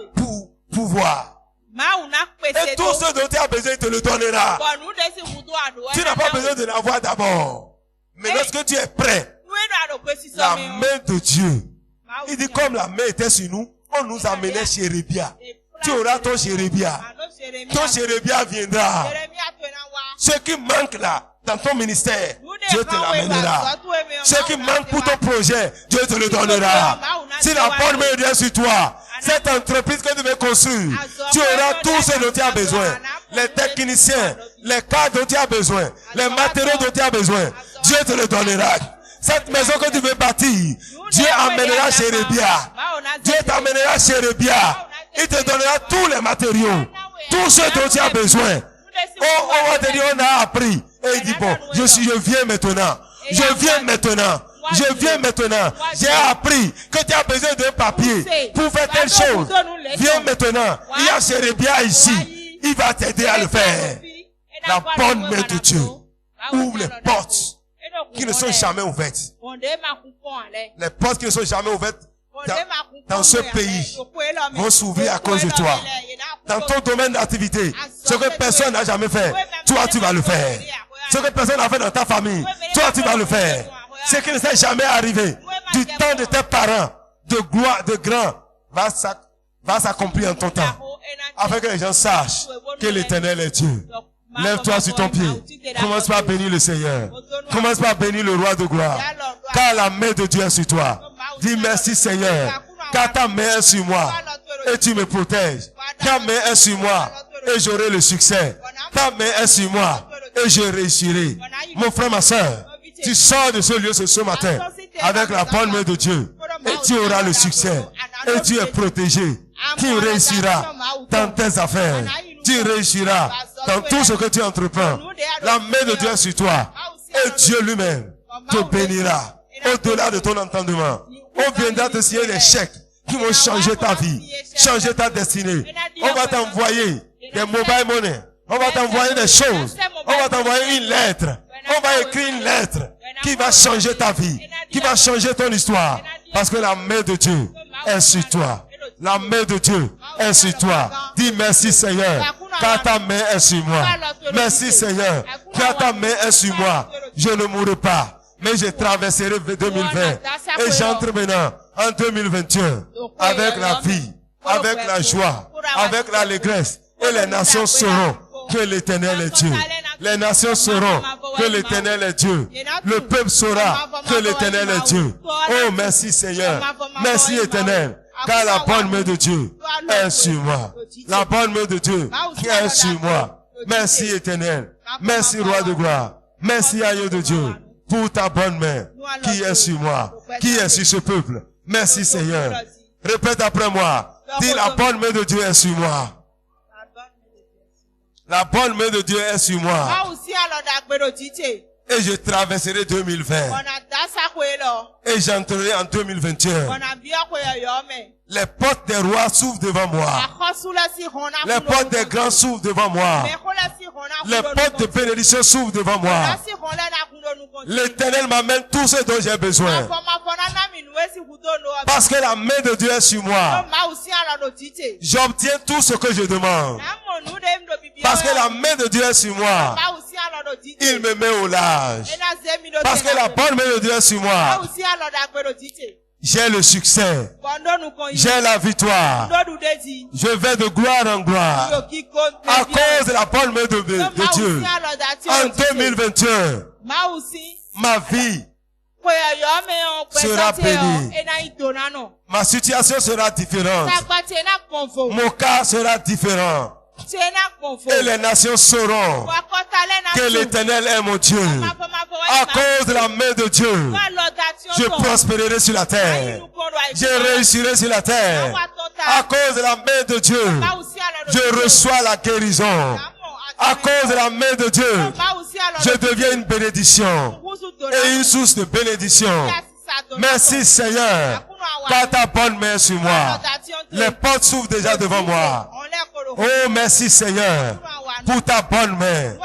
pouvoir Et tout ce dont tu as besoin, il te le donnera. Tu n'as pas besoin de l'avoir d'abord. Mais lorsque tu es prêt, la main de Dieu, il dit comme la main était sur nous, on nous amenait Chérébia. Tu auras ton Chérébia. Ton Chérébia viendra. Ce qui manque là, dans ton ministère, Dieu te l'amènera. Ce qui manque pour ton projet, Dieu te le donnera. Si la bonne main est sur toi, cette entreprise que tu veux construire, tu auras tout ce dont tu as besoin. Les techniciens, les cadres dont tu as besoin, les matériaux dont tu as besoin, Dieu te le donnera. Cette maison que tu veux bâtir, Dieu amènera Chérébia. Dieu t'amènera Chérébia. Il te donnera tous les matériaux, tout ce dont tu as besoin. On va te dire, on a appris. Et il dit, bon, je viens maintenant. Je viens maintenant. Je viens maintenant. J'ai appris que tu as besoin d'un papier pour faire telle chose. Viens maintenant. Il y a Chérébia ici. Il va t'aider à le faire. La bonne main de Dieu ouvre les portes qui ne sont jamais ouvertes. Les portes qui ne sont jamais ouvertes dans ce pays vont s'ouvrir à cause de toi. Dans ton domaine d'activité, ce que personne n'a jamais fait, toi tu vas le faire. Ce que personne n'a fait dans ta famille, toi tu vas le faire. Ce qui ne s'est jamais arrivé du temps de tes parents, de gloire, de grand, va s'accomplir en ton temps. Afin que les gens sachent que l'Éternel est Dieu. Lève-toi sur ton pied. Commence par bénir le Seigneur. Commence par bénir le roi de gloire. Car la main de Dieu est sur toi. Dis merci Seigneur. Car ta main est sur moi. Et tu me protèges. Ta main est sur moi. Et j'aurai le succès. Ta main est sur moi. Et je réussirai. Mon frère, ma soeur, tu sors de ce lieu ce matin avec la bonne main de Dieu. Et tu auras le succès. Et tu es protégé. Tu réussiras dans tes affaires. Tu réussiras dans tout ce que tu entreprends. La main de Dieu est sur toi. Et Dieu lui-même te bénira. Au-delà de ton entendement. On viendra te signer des chèques qui vont changer ta vie. Changer ta destinée. On va t'envoyer des mobile money. On va t'envoyer des choses. On va t'envoyer une lettre. On va écrire une lettre qui va changer ta vie. Qui va changer ton histoire. Parce que la main de Dieu est sur toi. La main de Dieu est sur toi. Dis merci Seigneur, car ta main est sur moi. Merci Seigneur, car ta main est sur moi. Je ne mourrai pas, mais je traverserai 2020. Et j'entre maintenant en 2021 avec la vie, avec la joie, avec l'allégresse. Et les nations sauront que l'Éternel est Dieu. Les nations sauront que l'Éternel est Dieu. Le peuple saura que l'Éternel est Dieu. Oh merci Seigneur, merci Éternel. Car la bonne main de Dieu est sur moi. La bonne main de Dieu qui est sur moi. Merci Éternel. Merci Roi de gloire. Merci Agneau de Dieu pour ta bonne main qui est sur moi, qui est sur ce peuple. Merci Seigneur. Répète après moi. Dis la bonne main de Dieu est sur moi. La bonne main de Dieu est sur moi. Et je traverserai 2020. Et j'entrerai en 2021. Les portes des rois s'ouvrent devant moi. Les portes des grands s'ouvrent devant moi. Les portes de bénédiction s'ouvrent devant moi. L'Éternel m'amène tout ce dont j'ai besoin. Parce que la main de Dieu est sur moi. J'obtiens tout ce que je demande. Parce que la main de Dieu est sur moi. Il me met au large. Parce que la bonne main de Dieu est sur moi. J'ai le succès. J'ai la victoire. Je vais de gloire en gloire. À cause de la bonne main de Dieu. En 2021, ma vie sera bénie. Ma situation sera différente. Mon cas sera différent. Et les nations sauront que l'Éternel est mon Dieu. À cause de la main de Dieu, je prospérerai sur la terre. Je réussirai sur la terre. À cause de la main de Dieu, je reçois la guérison. À cause de la main de Dieu, je deviens une bénédiction et une source de bénédiction. Merci Seigneur, car ta bonne main sur moi. Les portes s'ouvrent déjà devant moi. Oh merci Seigneur, pour ta bonne main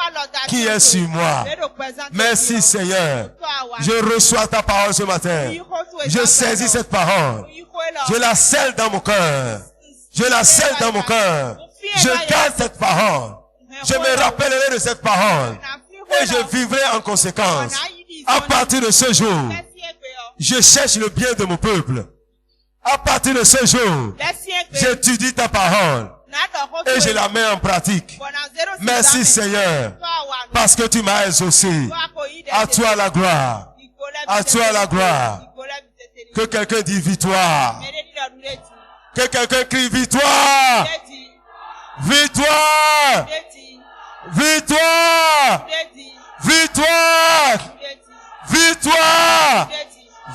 qui est sur moi. Merci Seigneur. Je reçois ta parole ce matin. Je saisis cette parole. Je la scelle dans mon cœur. Je la scelle dans mon cœur. Je garde cette parole. Je me rappellerai de cette parole. Et je vivrai en conséquence. À partir de ce jour, je cherche le bien de mon peuple. À partir de ce jour, j'étudie ta parole. Et je la mets en pratique. Merci Seigneur. Parce que tu m'as exaucé. À toi la gloire. À toi la gloire. Que quelqu'un dise victoire. Que quelqu'un crie victoire. Victoire. Victoire. Victoire. Victoire.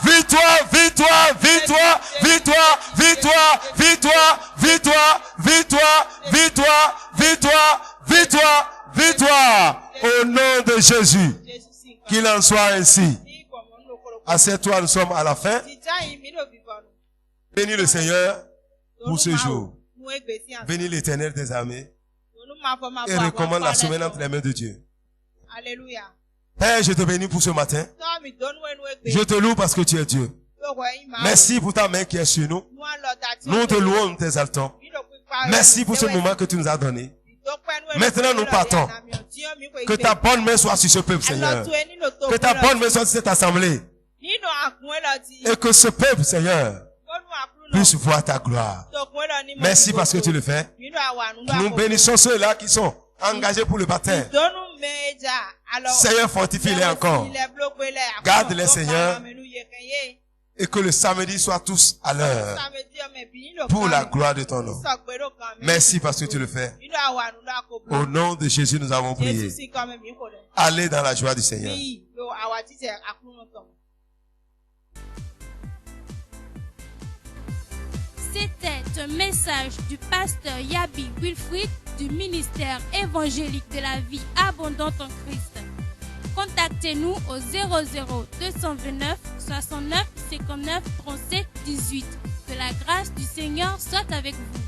Victoire, victoire, victoire, victoire, victoire, victoire, victoire, victoire, victoire, victoire, victoire, victoire. Au nom de Jésus. Qu'il en soit ainsi. Assieds-toi, nous sommes à la fin. Bénis le Seigneur pour ce jour. Bénis l'Éternel des armées. Et recommande la semaine entre les mains de Dieu. Alléluia. Père, je te bénis pour ce matin. Je te loue parce que tu es Dieu. Merci pour ta main qui est sur nous. Nous te louons, nous t'exaltons. Merci pour ce moment que tu nous as donné. Maintenant, nous partons. Que ta bonne main soit sur ce peuple, Seigneur. Que ta bonne main soit sur cette assemblée. Et que ce peuple, Seigneur, puisse voir ta gloire. Merci parce que tu le fais. Nous bénissons ceux-là qui sont engagés pour le baptême. Seigneur, fortifie-les encore. Garde-les, Seigneur. Et que le samedi soit tous à l'heure. Pour la gloire de ton nom. Merci parce que tu le fais. Au nom de Jésus, nous avons prié. Allez dans la joie du Seigneur. C'était un message du pasteur Yabi Wilfrid du ministère évangélique de la vie abondante en Christ. Contactez-nous au 00 229 69 59 37 18. Que la grâce du Seigneur soit avec vous.